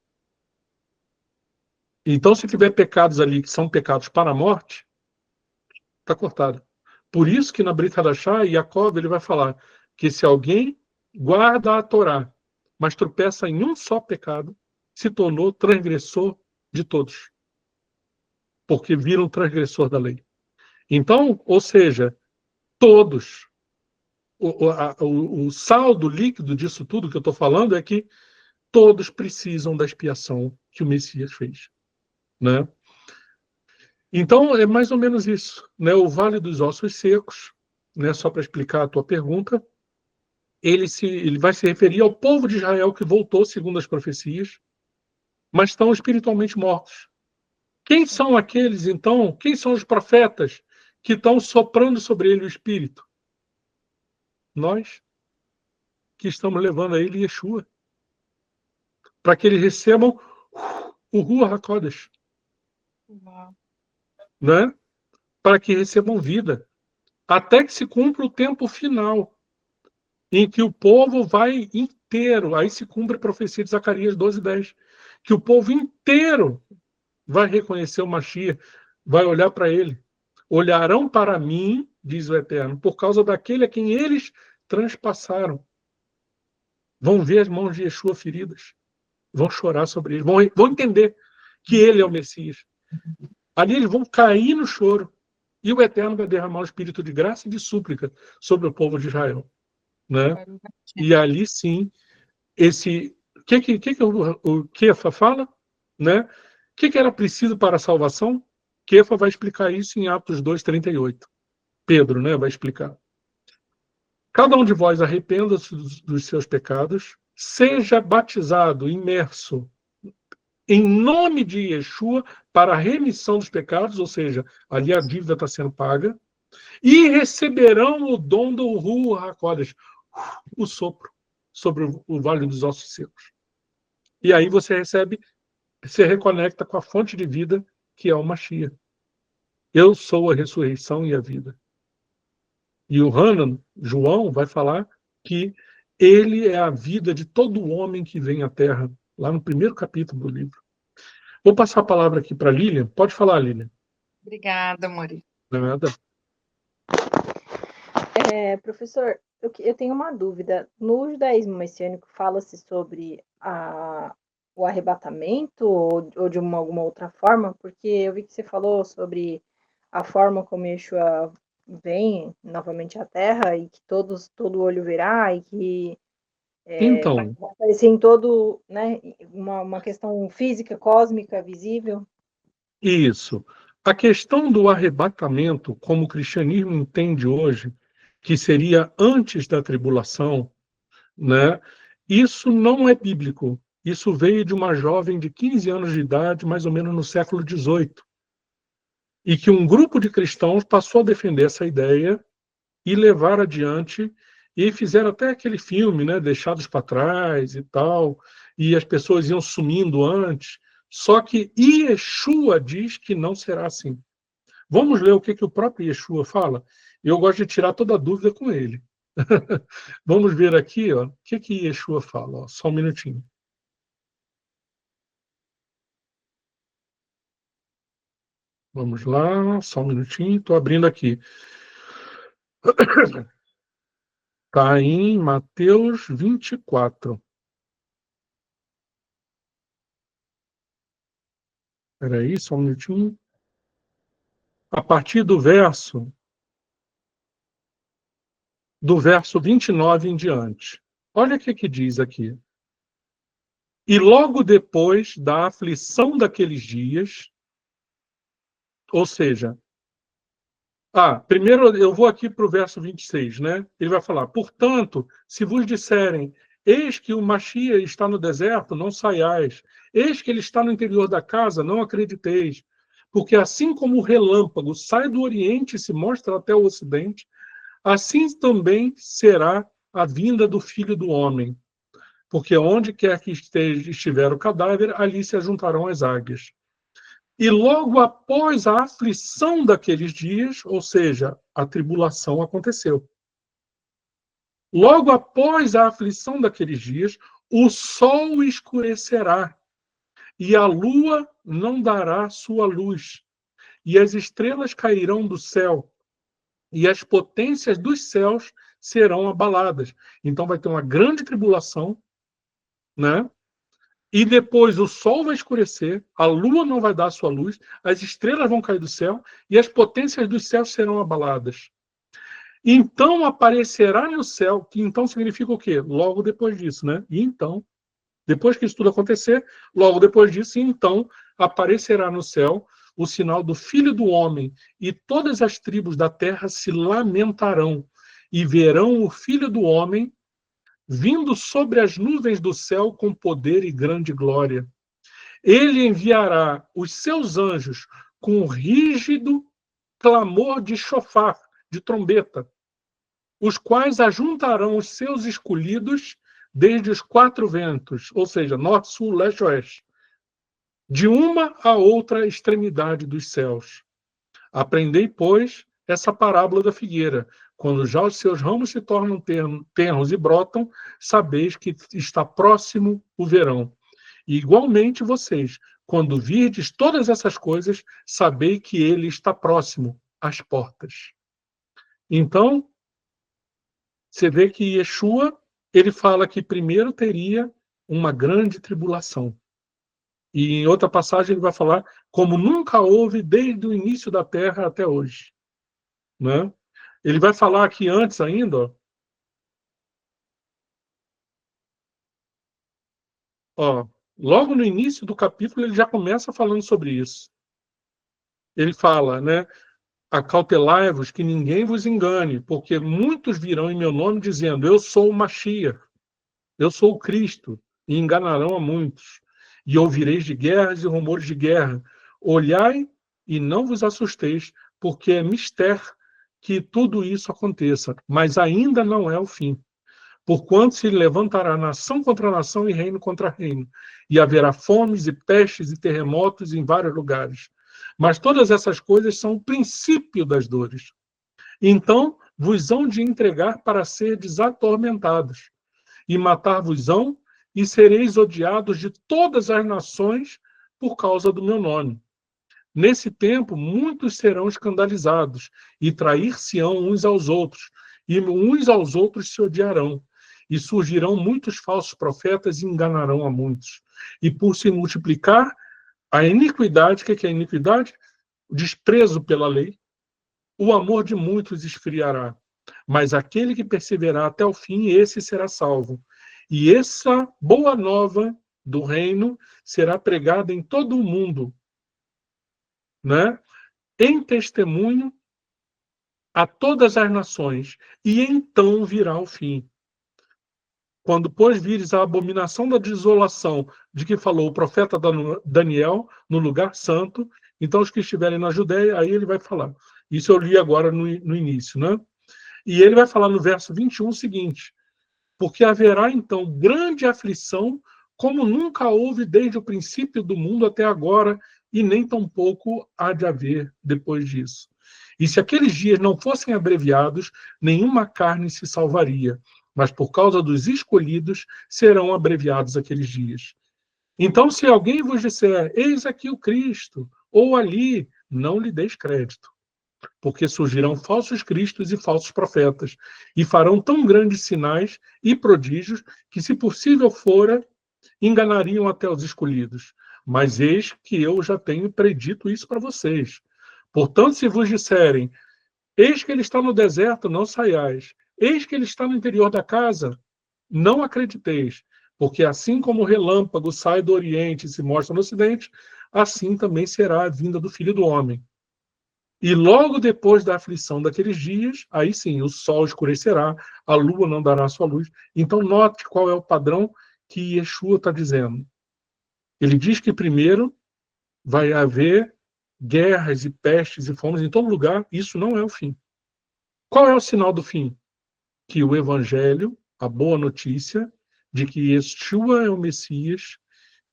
Então, se tiver pecados ali que são pecados para a morte, está cortado. Por isso que na Brit Hadashah, Jacob ele vai falar que se alguém guarda a Torá, mas tropeça em um só pecado, se tornou transgressor de todos. Porque vira um transgressor da lei. Então, ou seja, todos. O saldo líquido disso tudo que eu estou falando é que todos precisam da expiação que o Messias fez, né? Então, é mais ou menos isso, né? O Vale dos Ossos Secos, né? Só para explicar a tua pergunta, ele vai se referir ao povo de Israel que voltou, segundo as profecias, mas estão espiritualmente mortos. Quem são aqueles, então? Quem são os profetas que estão soprando sobre ele o Espírito? Nós, que estamos levando a ele Yeshua, para que eles recebam o Ruach HaKodesh, né? Para que recebam vida, até que se cumpra o tempo final, em que o povo vai inteiro, aí se cumpre a profecia de Zacarias 12:10, que o povo inteiro vai reconhecer o Mashiach, vai olhar para ele. Olharão para mim, diz o Eterno, por causa daquele a quem eles transpassaram. Vão ver as mãos de Yeshua feridas, vão chorar sobre ele, vão entender que ele é o Messias. Ali eles vão cair no choro, e o Eterno vai derramar o espírito de graça e de súplica sobre o povo de Israel, né? E ali sim, o que o Kefa fala, né? O que era preciso para a salvação? Kefa vai explicar isso em Atos 2:38. Pedro, né, vai explicar. Cada um de vós arrependa-se dos seus pecados, seja batizado, imerso, em nome de Yeshua, para a remissão dos pecados, ou seja, ali a dívida está sendo paga, e receberão o dom do Ruach HaKodesh, o sopro, sobre o vale dos ossos secos. E aí você recebe, se reconecta com a fonte de vida, que é o Mashiach. Eu sou a ressurreição e a vida. E o Hanan, João, vai falar que ele é a vida de todo homem que vem à Terra, lá no primeiro capítulo do livro. Vou passar a palavra aqui para a Lilian. Pode falar, Lilian. Obrigada, Mori. Nada. Professor, eu tenho uma dúvida. No judaísmo messiânico fala-se sobre o arrebatamento ou de alguma outra forma? Porque eu vi que você falou sobre a forma como Yeshua vem novamente à Terra e que todo olho verá e que Então, vai aparecer em todo, né, uma questão física, cósmica, visível. isso. A questão do arrebatamento, como o cristianismo entende hoje, que seria antes da tribulação, né? Isso não é bíblico. Isso veio de uma jovem de 15 anos de idade, mais ou menos no século XVIII, e que um grupo de cristãos passou a defender essa ideia e levar adiante, e fizeram até aquele filme, né, Deixados para Trás e tal, e as pessoas iam sumindo antes, só que Yeshua diz que não será assim. Vamos ler o que o próprio Yeshua fala? Eu gosto de tirar toda a dúvida com ele. Vamos ver aqui, ó, o que Yeshua fala. Ó, só um minutinho. Vamos lá, só um minutinho, estou abrindo aqui. Está em Mateus 24. Espera aí, só um minutinho. A partir do verso 29 em diante. Olha o que diz aqui. E logo depois da aflição daqueles dias, ou seja, primeiro eu vou aqui para o verso 26, né? Ele vai falar, portanto, se vos disserem, eis que o Mashiach está no deserto, não saiais. Eis que ele está no interior da casa, não acrediteis. Porque assim como o relâmpago sai do Oriente e se mostra até o Ocidente, assim também será a vinda do Filho do Homem. Porque onde quer que estiver o cadáver, ali se ajuntarão as águias. E logo após a aflição daqueles dias, ou seja, a tribulação aconteceu. Logo após a aflição daqueles dias, o sol escurecerá, e a lua não dará sua luz, e as estrelas cairão do céu, e as potências dos céus serão abaladas. Então vai ter uma grande tribulação, né? E depois o sol vai escurecer, a lua não vai dar sua luz, as estrelas vão cair do céu e as potências dos céus serão abaladas. Então aparecerá no céu, que então significa o quê? Logo depois disso, né? E então, depois que isso tudo acontecer, logo depois disso, então aparecerá no céu o sinal do Filho do Homem, e todas as tribos da terra se lamentarão e verão o Filho do Homem vindo sobre as nuvens do céu com poder e grande glória. Ele enviará os seus anjos com rígido clamor de chofar, de trombeta, os quais ajuntarão os seus escolhidos desde os quatro ventos, ou seja, norte, sul, leste e oeste, de uma a outra extremidade dos céus. Aprendei, pois, essa parábola da figueira. Quando já os seus ramos se tornam tenros e brotam, sabeis que está próximo o verão. E igualmente vocês, quando virdes todas essas coisas, sabei que ele está próximo, às portas. Então, você vê que Yeshua, ele fala que primeiro teria uma grande tribulação. E em outra passagem ele vai falar como nunca houve desde o início da Terra até hoje, né? Ele vai falar aqui antes ainda, logo no início do capítulo ele já começa falando sobre isso. Ele fala, né? Acautelai-vos que ninguém vos engane, porque muitos virão em meu nome dizendo, eu sou o Mashiach, eu sou o Cristo, e enganarão a muitos. E ouvireis de guerras e rumores de guerra. Olhai e não vos assusteis, porque é mister que tudo isso aconteça, mas ainda não é o fim. Porquanto se levantará nação contra nação e reino contra reino, e haverá fomes e pestes e terremotos em vários lugares. Mas todas essas coisas são o princípio das dores. Então vos hão de entregar para serdes atormentados, e matar-vos-ão, e sereis odiados de todas as nações por causa do meu nome. Nesse tempo, muitos serão escandalizados, e trair-se-ão uns aos outros, e uns aos outros se odiarão. E surgirão muitos falsos profetas e enganarão a muitos. E por se multiplicar a iniquidade, o que é a iniquidade? O desprezo pela lei, o amor de muitos esfriará. Mas aquele que perseverar até o fim, esse será salvo. E essa boa nova do reino será pregada em todo o mundo, né? em testemunho a todas as nações, e então virá o fim. Quando, pois, vires a abominação da desolação de que falou o profeta Daniel no lugar santo, então os que estiverem na Judéia, aí ele vai falar. Isso eu li agora no início, né? E ele vai falar no verso 21 o seguinte: porque haverá então grande aflição, como nunca houve desde o princípio do mundo até agora, e nem tampouco há de haver depois disso. E se aqueles dias não fossem abreviados, nenhuma carne se salvaria, mas por causa dos escolhidos serão abreviados aqueles dias. Então, se alguém vos disser, eis aqui o Cristo, ou ali, não lhe deis crédito, porque surgirão falsos cristos e falsos profetas, e farão tão grandes sinais e prodígios que, se possível fora, enganariam até os escolhidos. Mas eis que eu já tenho predito isso para vocês. Portanto, se vos disserem, eis que ele está no deserto, não saiais. Eis que ele está no interior da casa, não acrediteis. Porque assim como o relâmpago sai do Oriente e se mostra no Ocidente, assim também será a vinda do Filho do Homem. E logo depois da aflição daqueles dias, aí sim, o sol escurecerá, a lua não dará sua luz. Então, note qual é o padrão que Yeshua está dizendo. Ele diz que primeiro vai haver guerras e pestes e fomes em todo lugar. Isso não é o fim. Qual é o sinal do fim? Que o evangelho, a boa notícia de que Yeshua é o Messias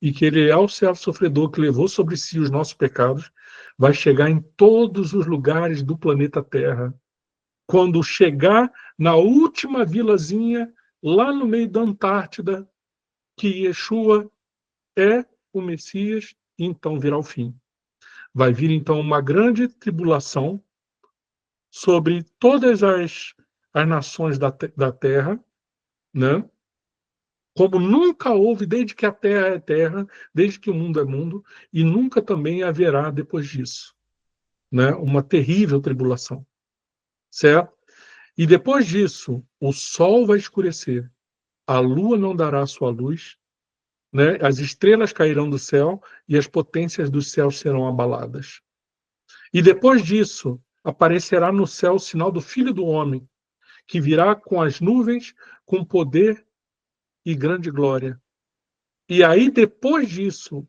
e que ele é o servo sofredor que levou sobre si os nossos pecados, vai chegar em todos os lugares do planeta Terra. Quando chegar na última vilazinha, lá no meio da Antártida, que Yeshua é o Messias, então virá o fim. Vai vir, então, uma grande tribulação sobre todas as nações da Terra, né? Como nunca houve desde que a Terra é terra, desde que o mundo é mundo, e nunca também haverá depois disso, né? Uma terrível tribulação, certo? E depois disso, o sol vai escurecer, a lua não dará sua luz, né? As estrelas cairão do céu e as potências dos céus serão abaladas. E depois disso, aparecerá no céu o sinal do Filho do Homem, que virá com as nuvens, com poder e grande glória. E aí, depois disso,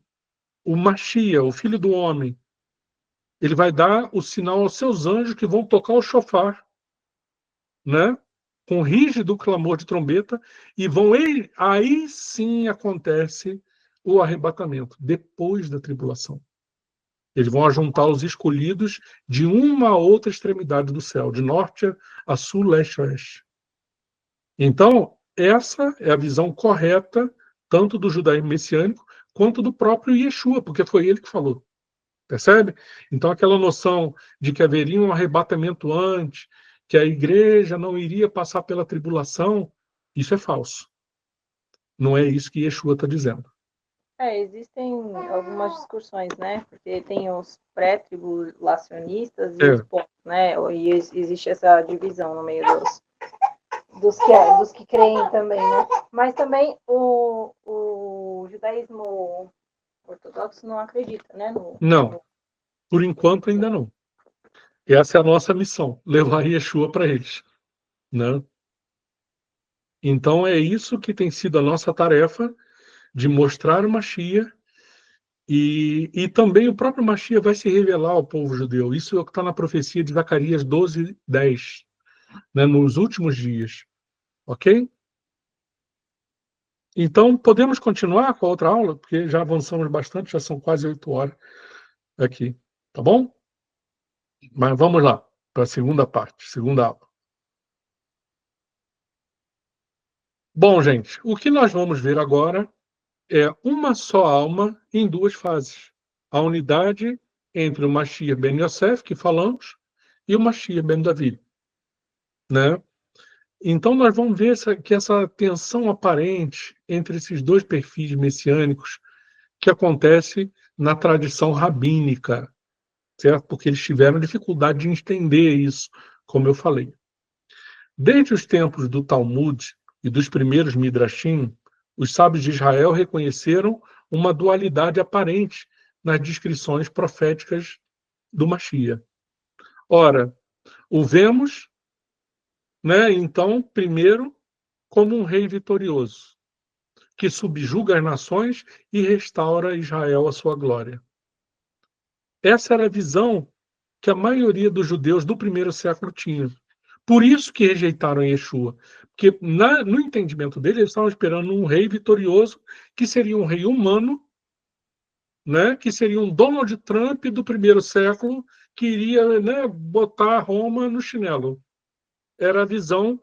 o Machia, o Filho do Homem, ele vai dar o sinal aos seus anjos que vão tocar o shofar, né? Com rígido clamor de trombeta, e aí sim acontece o arrebatamento, depois da tribulação. Eles vão ajuntar os escolhidos de uma a outra extremidade do céu, de norte a sul, leste a oeste. Então, essa é a visão correta, tanto do judaísmo messiânico, quanto do próprio Yeshua, porque foi ele que falou. Percebe? Então, aquela noção de que haveria um arrebatamento antes, que a igreja não iria passar pela tribulação, isso é falso. Não é isso que Yeshua está dizendo. Existem algumas discussões, né? Porque tem os pré-tribulacionistas e os pontos, né? E existe essa divisão no meio dos que creem também, né? Mas também o judaísmo ortodoxo não acredita, né? Não, por enquanto ainda não. Essa é a nossa missão, levar Yeshua para eles, né? Então é isso que tem sido a nossa tarefa, de mostrar o Machia, e também o próprio Machia vai se revelar ao povo judeu. Isso é o que está na profecia de Zacarias 12:10, né? Nos últimos dias. Ok? Então, podemos continuar com a outra aula, porque já avançamos bastante, já são quase 8 horas aqui. Tá bom? Mas vamos lá, para a segunda parte, segunda aula. Bom, gente, o que nós vamos ver agora é uma só alma em duas fases. A unidade entre o Mashiach ben Yosef, que falamos, e o Mashiach ben David, né? Então, nós vamos ver que essa tensão aparente entre esses dois perfis messiânicos que acontece na tradição rabínica, certo? Porque eles tiveram dificuldade de entender isso, como eu falei. Desde os tempos do Talmud e dos primeiros Midrashim, os sábios de Israel reconheceram uma dualidade aparente nas descrições proféticas do Mashiach. Ora, o vemos, né, então, primeiro, como um rei vitorioso, que subjuga as nações e restaura Israel à sua glória. Essa era a visão que a maioria dos judeus do primeiro século tinha. Por isso que rejeitaram Yeshua. Porque no entendimento deles, eles estavam esperando um rei vitorioso, que seria um rei humano, né, que seria um Donald Trump do primeiro século, que iria, né, botar Roma no chinelo. Era a visão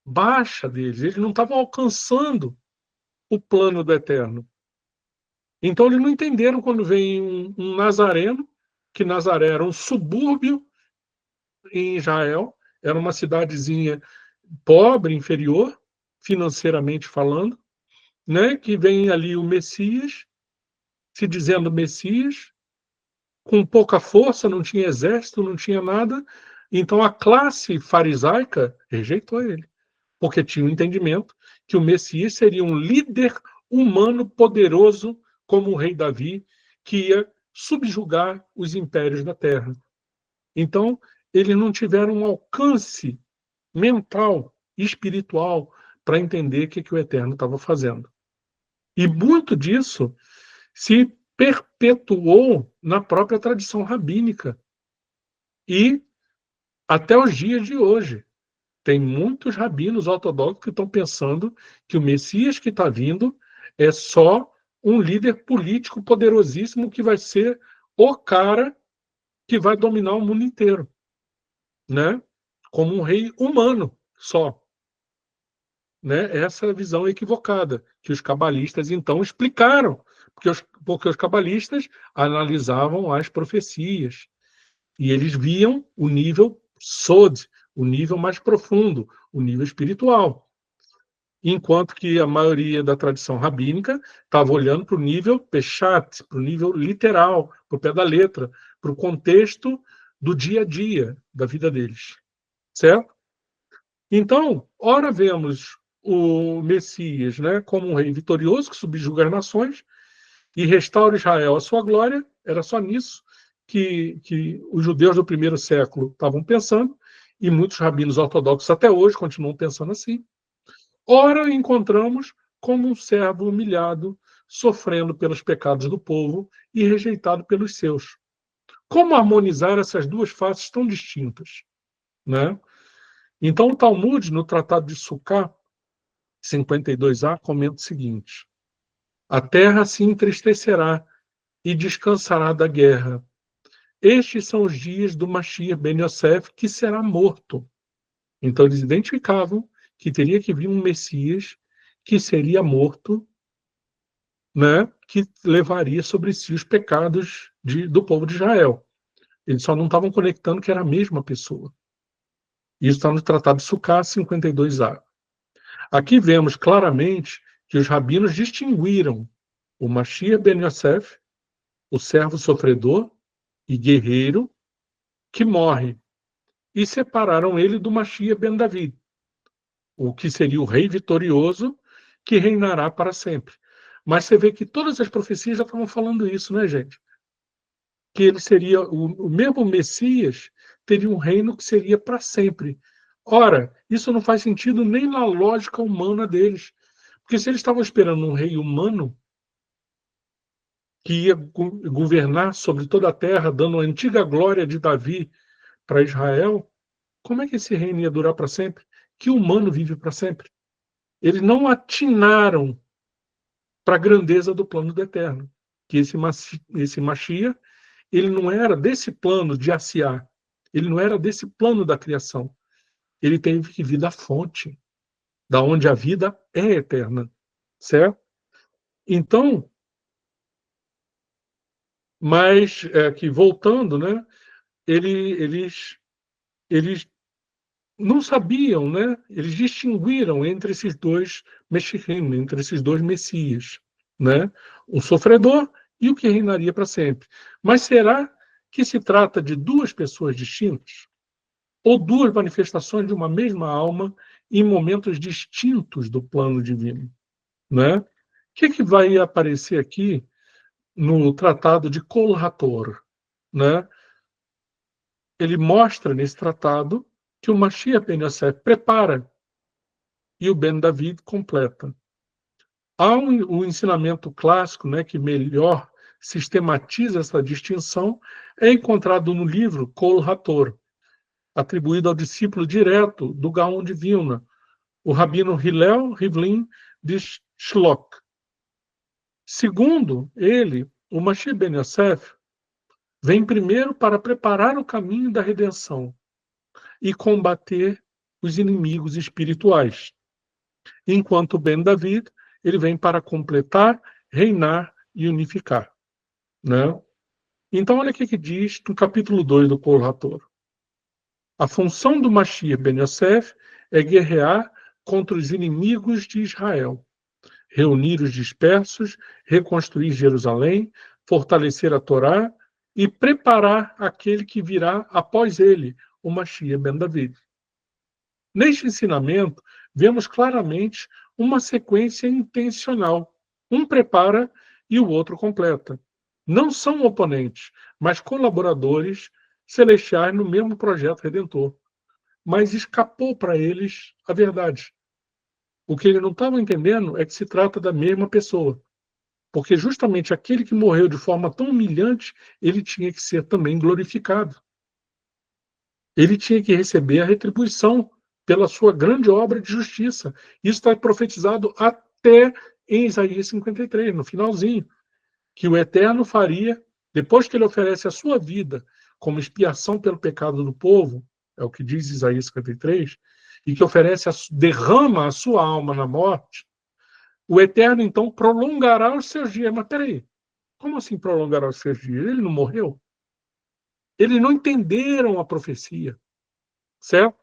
baixa deles. Eles não estavam alcançando o plano do Eterno. Então, eles não entenderam quando vem um nazareno, que Nazaré era um subúrbio em Israel, era uma cidadezinha pobre, inferior, financeiramente falando, né? Que vem ali o Messias, se dizendo Messias, com pouca força, não tinha exército, não tinha nada. Então a classe farisaica rejeitou ele, porque tinha o entendimento que o Messias seria um líder humano poderoso, como o rei Davi, que ia subjugar os impérios da terra. Então, eles não tiveram um alcance mental, espiritual, para entender o que o Eterno estava fazendo. E muito disso se perpetuou na própria tradição rabínica. E até os dias de hoje, tem muitos rabinos ortodoxos que estão pensando que o Messias que está vindo é só um líder político poderosíssimo que vai ser o cara que vai dominar o mundo inteiro, né? Como um rei humano só. Né? Essa é a visão equivocada que os cabalistas então explicaram, porque os cabalistas analisavam as profecias e eles viam o nível sod, o nível mais profundo, o nível espiritual, enquanto que a maioria da tradição rabínica estava olhando para o nível peshat, para o nível literal, para o pé da letra, para o contexto do dia a dia da vida deles, certo? Então, ora vemos o Messias, né, como um rei vitorioso que subjuga as nações e restaura Israel à sua glória. Era só nisso que os judeus do primeiro século estavam pensando, e muitos rabinos ortodoxos até hoje continuam pensando assim. Ora, encontramos como um servo humilhado, sofrendo pelos pecados do povo e rejeitado pelos seus. Como harmonizar essas duas faces tão distintas, né? Então, o Talmud, no Tratado de Sukkah, 52a, comenta o seguinte: a terra se entristecerá e descansará da guerra. Estes são os dias do Mashiach ben Yosef, que será morto. Então, eles identificavam que teria que vir um Messias que seria morto, né, que levaria sobre si os pecados do povo de Israel. Eles só não estavam conectando que era a mesma pessoa. Isso está no Tratado de Sukkah 52a. Aqui vemos claramente que os rabinos distinguiram o Mashiach ben Yosef, o servo sofredor e guerreiro, que morre, e separaram ele do Mashiach ben David, o que seria o rei vitorioso que reinará para sempre. Mas você vê que todas as profecias já estavam falando isso, né, gente? Que ele seria o mesmo Messias, teria um reino que seria para sempre. Ora, isso não faz sentido nem na lógica humana deles. Porque se eles estavam esperando um rei humano que ia governar sobre toda a terra, dando a antiga glória de Davi para Israel, como é que esse reino ia durar para sempre? Que humano vive para sempre? Eles não atinaram para a grandeza do plano do Eterno. Que esse Mashiach, ele não era desse plano de Asiá, ele não era desse plano da criação. Ele teve que vir da fonte, da onde a vida é eterna, certo? Então, mas que voltando, né? Eles não sabiam, né? Eles distinguiram entre esses dois Meshichim, entre esses dois Messias, né? Um sofredor e o que reinaria para sempre. Mas será que se trata de duas pessoas distintas? Ou duas manifestações de uma mesma alma em momentos distintos do plano divino, né? O que vai aparecer aqui no Tratado de Kol HaTor, né? ele mostra nesse tratado que o Mashiach Ben Yosef prepara e o Ben David completa. Há um ensinamento clássico, né, que melhor sistematiza essa distinção, é encontrado no livro Kol HaTor, atribuído ao discípulo direto do Gaon de Vilna, o rabino Hillel Rivlin de Shlok. Segundo ele, o Mashiach Ben Yosef vem primeiro para preparar o caminho da redenção e combater os inimigos espirituais, enquanto Ben David ele vem para completar, reinar e unificar, né? Então, olha o que diz no capítulo 2 do Kol HaTor. A função do Mashiach Ben Yosef é guerrear contra os inimigos de Israel, reunir os dispersos, reconstruir Jerusalém, fortalecer a Torá e preparar aquele que virá após ele, o Mashiach Ben David. Neste ensinamento, vemos claramente uma sequência intencional. Um prepara e o outro completa. Não são oponentes, mas colaboradores celestiais no mesmo projeto redentor. Mas escapou para eles a verdade. O que eles não estavam entendendo é que se trata da mesma pessoa. Porque justamente aquele que morreu de forma tão humilhante, ele tinha que ser também glorificado. Ele tinha que receber a retribuição pela sua grande obra de justiça. Isso está profetizado até em Isaías 53, no finalzinho, que o Eterno faria, depois que ele oferece a sua vida como expiação pelo pecado do povo, é o que diz Isaías 53, e que oferece, derrama a sua alma na morte, o Eterno, então, prolongará os seus dias. Mas peraí, como assim prolongará os seus dias? Ele não morreu? Eles não entenderam a profecia, certo?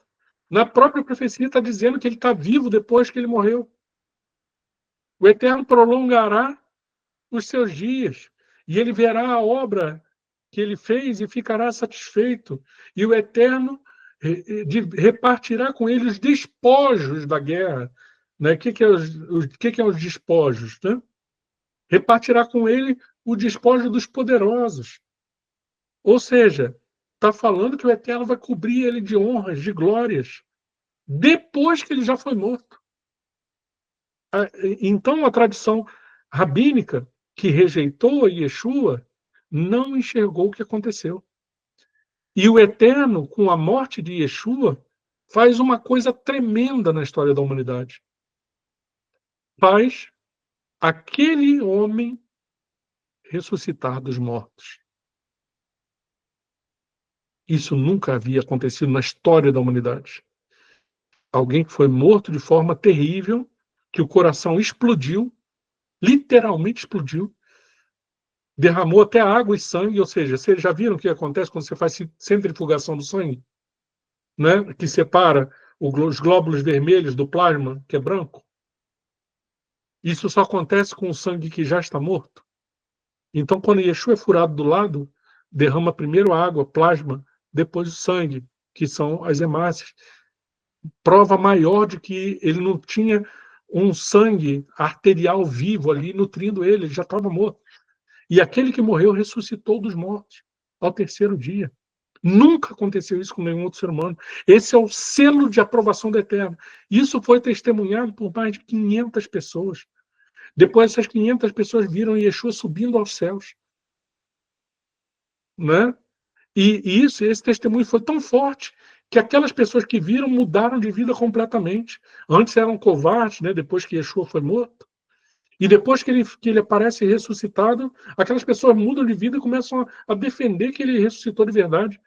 Na própria profecia está dizendo que ele está vivo depois que ele morreu. O Eterno prolongará os seus dias, e ele verá a obra que ele fez e ficará satisfeito. E o Eterno repartirá com ele os despojos da guerra. Né? O que é os despojos? Né? Repartirá com ele o despojo dos poderosos. Ou seja, está falando que o Eterno vai cobrir ele de honras, de glórias, depois que ele já foi morto. Então, a tradição rabínica que rejeitou a Yeshua não enxergou o que aconteceu. E o Eterno, com a morte de Yeshua, faz uma coisa tremenda na história da humanidade. Faz aquele homem ressuscitar dos mortos. Isso nunca havia acontecido na história da humanidade. Alguém que foi morto de forma terrível, que o coração explodiu, literalmente explodiu, derramou até água e sangue, ou seja, vocês já viram o que acontece quando você faz centrifugação do sangue? Né? Que separa os glóbulos vermelhos do plasma, que é branco. Isso só acontece com o sangue que já está morto. Então, quando Yeshua é furado do lado, derrama primeiro a água, plasma, depois o sangue, que são as hemácias. Prova maior de que ele não tinha um sangue arterial vivo ali nutrindo ele já estava morto. E aquele que morreu ressuscitou dos mortos ao terceiro dia. Nunca aconteceu isso com nenhum outro ser humano. Esse é o selo de aprovação do Eterno. Isso foi testemunhado por mais de 500 pessoas. Depois essas 500 pessoas viram Yeshua subindo aos céus. Né? E esse testemunho foi tão forte que aquelas pessoas que viram mudaram de vida completamente. Antes eram covardes, né? Depois que Yeshua foi morto. E depois que ele aparece ressuscitado, aquelas pessoas mudam de vida e começam a defender que ele ressuscitou de verdade.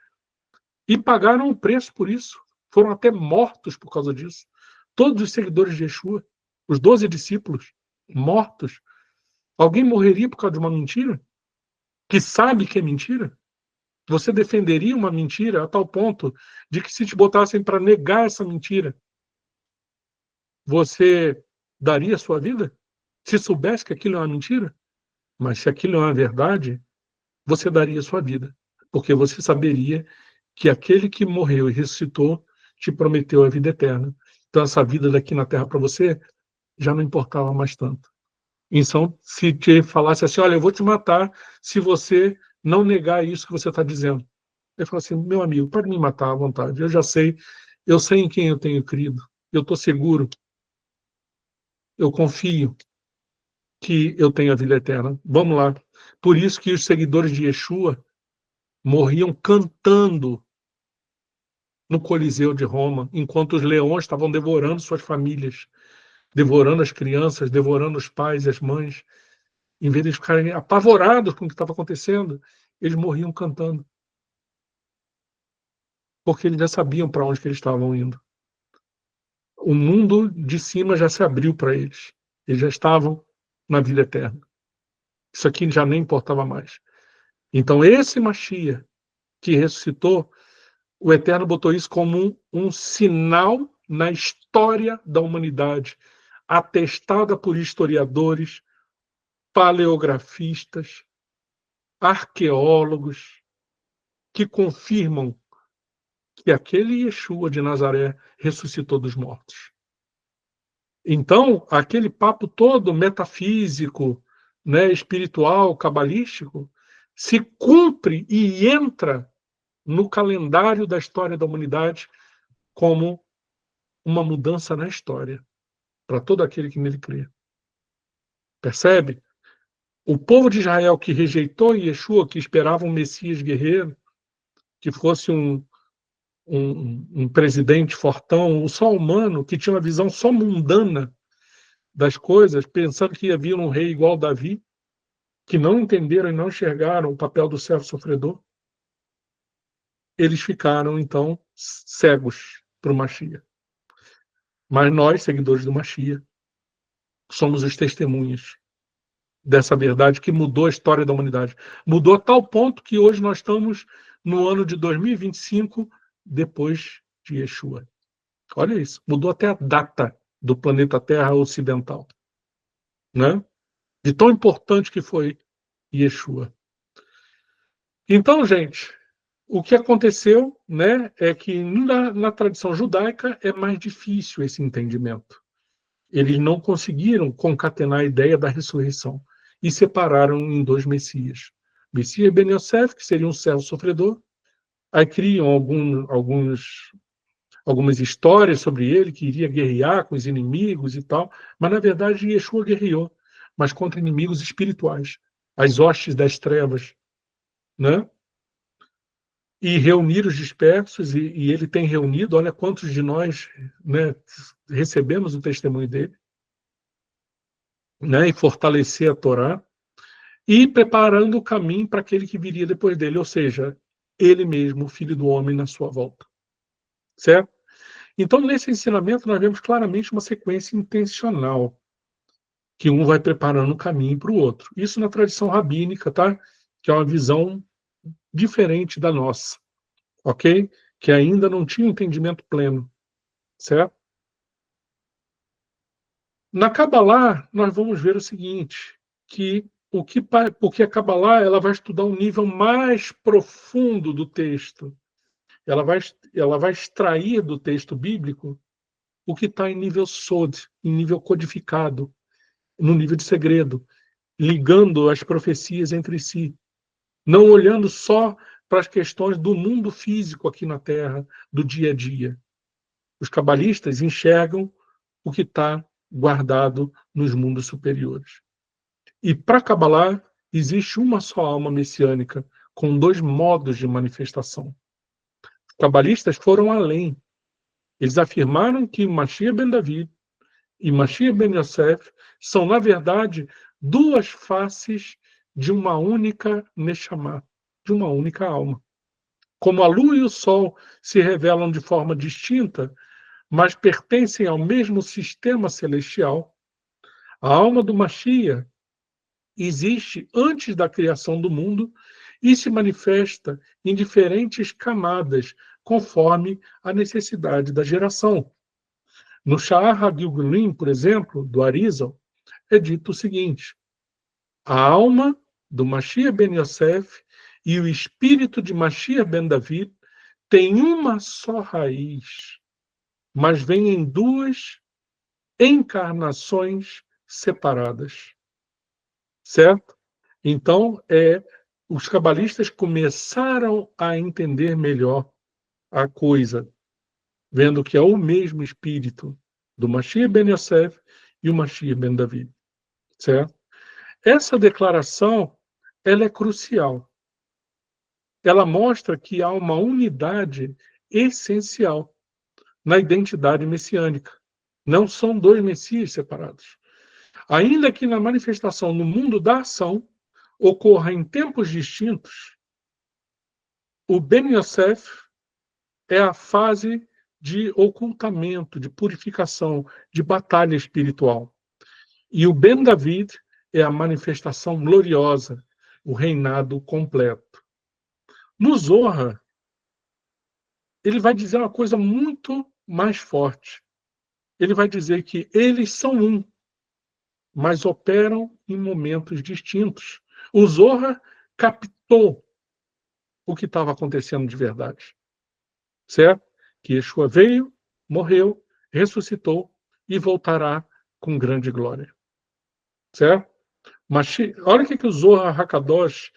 E pagaram o preço por isso. Foram até mortos por causa disso. Todos os seguidores de Yeshua, os 12 discípulos, mortos. Alguém morreria por causa de uma mentira? Que sabe que é mentira? Você defenderia uma mentira a tal ponto de que se te botassem para negar essa mentira, você daria a sua vida? Se soubesse que aquilo é uma mentira? Mas se aquilo é uma verdade, você daria a sua vida. Porque você saberia que aquele que morreu e ressuscitou te prometeu a vida eterna. Então essa vida daqui na Terra para você já não importava mais tanto. Então, se te falasse assim, olha, eu vou te matar se você não negar isso que você está dizendo. Ele falou assim, meu amigo, pode me matar à vontade, eu já sei, eu sei em quem eu tenho crido, eu estou seguro, eu confio que eu tenho a vida eterna. Vamos lá. Por isso que os seguidores de Yeshua morriam cantando no Coliseu de Roma, enquanto os leões estavam devorando suas famílias, devorando as crianças, devorando os pais e as mães. Em vez de ficarem apavorados com o que estava acontecendo, eles morriam cantando. Porque eles já sabiam para onde que eles estavam indo. O mundo de cima já se abriu para eles. Eles já estavam na vida eterna. Isso aqui já nem importava mais. Então, esse Mashiach que ressuscitou, o Eterno botou isso como um sinal na história da humanidade, atestada por historiadores, paleografistas, arqueólogos, que confirmam que aquele Yeshua de Nazaré ressuscitou dos mortos. Então, aquele papo todo metafísico, né, espiritual, cabalístico, se cumpre e entra no calendário da história da humanidade como uma mudança na história, para todo aquele que nele crê. Percebe? O povo de Israel que rejeitou Yeshua, que esperava um Messias guerreiro, que fosse um presidente fortão, só humano, que tinha uma visão só mundana das coisas, pensando que ia vir um rei igual Davi, que não entenderam e não enxergaram o papel do servo sofredor, eles ficaram, então, cegos para o Mashiach. Mas nós, seguidores do Mashiach, somos os testemunhas dessa verdade que mudou a história da humanidade. Mudou a tal ponto que hoje nós estamos no ano de 2025, depois de Yeshua. Olha isso, mudou até a data do planeta Terra ocidental, né? De tão importante que foi Yeshua. Então, gente, o que aconteceu, né, é que na tradição judaica é mais difícil esse entendimento. Eles não conseguiram concatenar a ideia da ressurreição e separaram em dois Messias. Messias Ben Yosef, que seria um servo sofredor, aí criam algumas histórias sobre ele, que iria guerrear com os inimigos e tal, mas na verdade Yeshua guerreou, mas contra inimigos espirituais, as hostes das trevas, né? E reunir os dispersos, e ele tem reunido, olha quantos de nós, né, recebemos o testemunho dele, né, e fortalecer a Torá, e preparando o caminho para aquele que viria depois dele, ou seja, ele mesmo, o Filho do Homem, na sua volta. Certo? Então, nesse ensinamento, nós vemos claramente uma sequência intencional, que um vai preparando o caminho para o outro. Isso na tradição rabínica, tá? Que é uma visão diferente da nossa, ok? Que ainda não tinha entendimento pleno, certo? Na Kabbalah, nós vamos ver o seguinte, porque a Kabbalah ela vai estudar um nível mais profundo do texto. Ela vai extrair do texto bíblico o que está em nível sod, em nível codificado, no nível de segredo, ligando as profecias entre si, não olhando só para as questões do mundo físico aqui na Terra, do dia a dia. Os cabalistas enxergam o que está guardado nos mundos superiores. E para Kabbalah existe uma só alma messiânica, com dois modos de manifestação. Os cabalistas foram além. Eles afirmaram que Mashiach ben David e Mashiach ben Yosef são, na verdade, duas faces de uma única Neshama, de uma única alma. Como a lua e o sol se revelam de forma distinta, mas pertencem ao mesmo sistema celestial, a alma do Mashiach existe antes da criação do mundo e se manifesta em diferentes camadas, conforme a necessidade da geração. No Sha'ar HaGilgulim, por exemplo, do Arizal, é dito o seguinte: a alma do Mashiach ben Yosef e o espírito de Mashiach ben David têm uma só raiz, mas vêm em duas encarnações separadas. Certo? Então, é os cabalistas começaram a entender melhor a coisa, vendo que é o mesmo espírito do Mashiach ben Yosef e o Mashiach ben David, certo? Essa declaração, ela é crucial. Ela mostra que há uma unidade essencial na identidade messiânica. Não são dois messias separados. Ainda que na manifestação no mundo da ação ocorra em tempos distintos, o Ben Yosef é a fase de ocultamento, de purificação, de batalha espiritual. E o Ben David é a manifestação gloriosa, o reinado completo. No Zohar, ele vai dizer uma coisa muito mais forte. Ele vai dizer que eles são um, mas operam em momentos distintos. O Zohar captou o que estava acontecendo de verdade. Certo? Que Yeshua veio, morreu, ressuscitou e voltará com grande glória. Certo? Mas olha o que o Zohar Hakadosh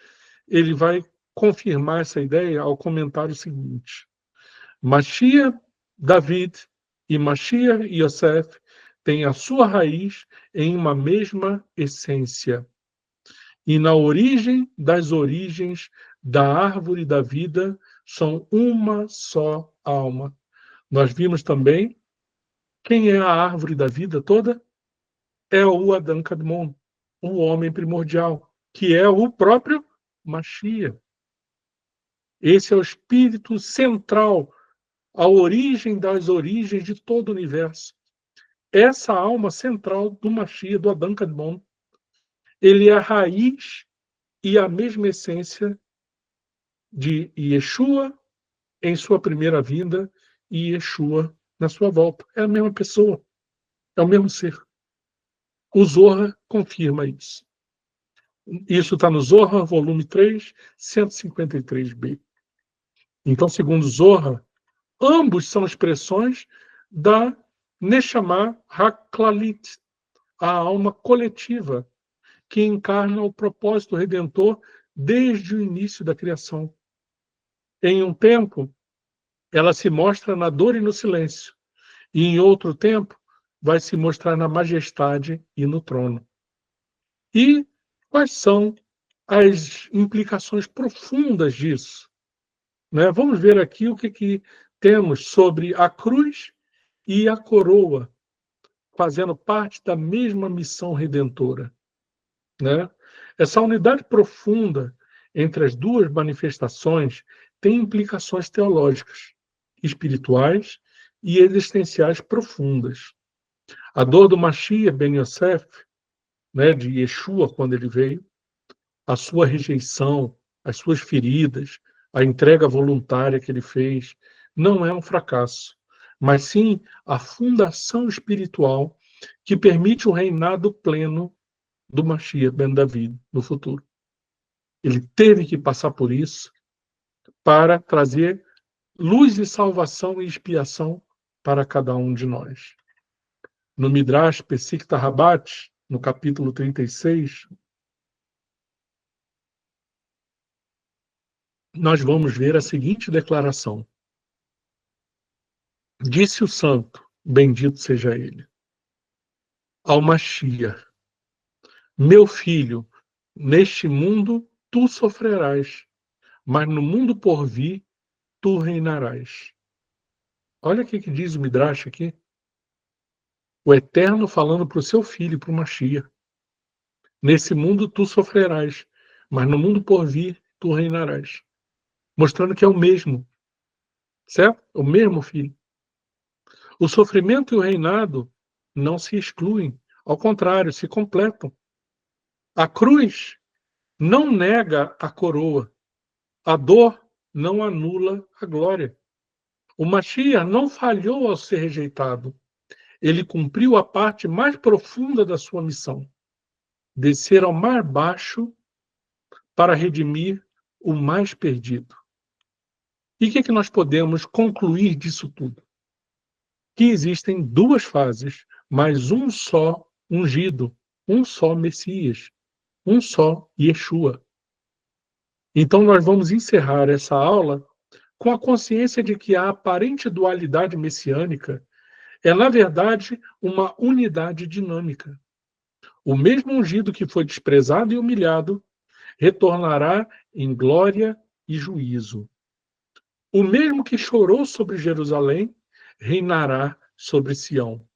ele vai confirmar essa ideia ao comentar o seguinte: Mashiach David e Mashiach Yosef têm a sua raiz em uma mesma essência. E na origem das origens da árvore da vida são uma só alma. Nós vimos também quem é a árvore da vida toda? É o Adão Kadmon, o homem primordial, que é o próprio Mashiach. Esse é o espírito central, a origem das origens de todo o universo. Essa alma central do Mashiach, do Adão Kadmon, ele é a raiz e a mesma essência de Yeshua em sua primeira vinda e Yeshua na sua volta. É a mesma pessoa, é o mesmo ser. O Zohar confirma isso. Isso está no Zohar, volume 3, 153b. Então, segundo Zohar, ambos são expressões da Neshama Haklalit, a alma coletiva, que encarna o propósito redentor desde o início da criação. Em um tempo, ela se mostra na dor e no silêncio, e em outro tempo, vai se mostrar na majestade e no trono. E quais são as implicações profundas disso? Né? Vamos ver aqui o que temos sobre a cruz e a coroa, fazendo parte da mesma missão redentora. Né? Essa unidade profunda entre as duas manifestações tem implicações teológicas, espirituais e existenciais profundas. A dor do Mashiach ben Yosef, né, de Yeshua, quando ele veio, a sua rejeição, as suas feridas, a entrega voluntária que ele fez, não é um fracasso, mas sim a fundação espiritual que permite o reinado pleno do Mashiach ben David no futuro. Ele teve que passar por isso para trazer luz e salvação e expiação para cada um de nós. No Midrash Pesikta Rabat, no capítulo 36, nós vamos ver a seguinte declaração. Disse o santo, bendito seja ele, ao Mashiach: meu filho, neste mundo tu sofrerás, mas no mundo por vir tu reinarás. Olha o que diz o Midrash aqui. O Eterno falando para o seu filho, para o Mashiach. Nesse mundo tu sofrerás, mas no mundo por vir tu reinarás. Mostrando que é o mesmo. Certo? O mesmo filho. O sofrimento e o reinado não se excluem. Ao contrário, se completam. A cruz não nega a coroa. A dor não anula a glória. O Mashiach não falhou ao ser rejeitado. Ele cumpriu a parte mais profunda da sua missão. Descer ao mais baixo para redimir o mais perdido. E o que nós podemos concluir disso tudo? Que existem duas fases, mas um só ungido, um só Messias, um só Yeshua. Então, nós vamos encerrar essa aula com a consciência de que a aparente dualidade messiânica é, na verdade, uma unidade dinâmica. O mesmo ungido que foi desprezado e humilhado retornará em glória e juízo. O mesmo que chorou sobre Jerusalém reinará sobre Sião.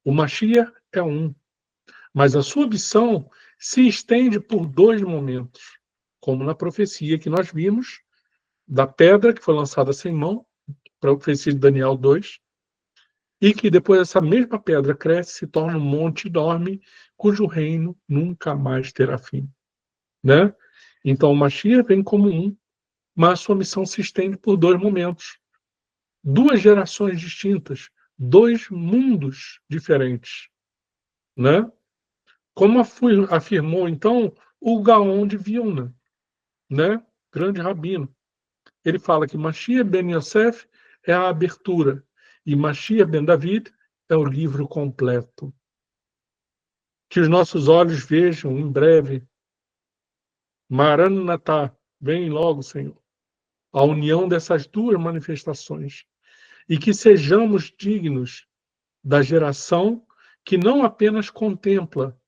O Mashiach é um, mas a sua missão se estende por 2 momentos, como na profecia que nós vimos, da pedra que foi lançada sem mão, profecia de Daniel 2, e que depois essa mesma pedra cresce, se torna um monte enorme, cujo reino nunca mais terá fim. Né? Então o Mashiach vem como um, mas a sua missão se estende por 2 momentos. 2 gerações distintas, 2 mundos diferentes. Né? Como afirmou, então, o Gaon de Vilna, né? Grande rabino. Ele fala que Mashiach ben Yosef é a abertura e Mashiach ben David é o livro completo. Que os nossos olhos vejam em breve, Maranatá, vem logo, Senhor, a união dessas 2 manifestações e que sejamos dignos da geração que não apenas contempla,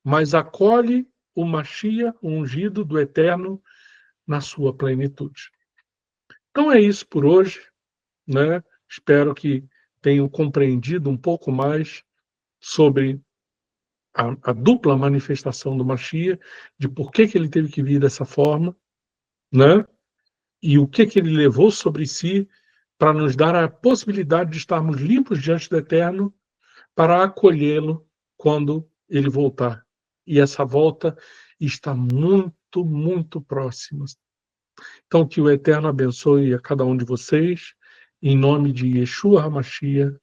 mas acolhe o Mashiach, o ungido do Eterno, na sua plenitude. Então é isso por hoje, né? Espero que tenham compreendido um pouco mais sobre a dupla manifestação do Mashiach, de por que ele teve que vir dessa forma, né? E o que ele levou sobre si para nos dar a possibilidade de estarmos limpos diante do Eterno para acolhê-lo quando ele voltar. E essa volta está muito, muito próxima. Então, que o Eterno abençoe a cada um de vocês, em nome de Yeshua HaMashiach,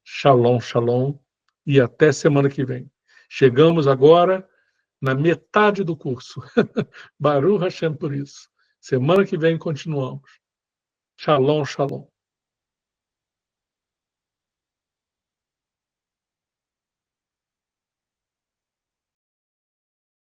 Shalom, Shalom, e até semana que vem. Chegamos agora na metade do curso. Baruch Hashem por isso. Semana que vem continuamos. Shalom, Shalom.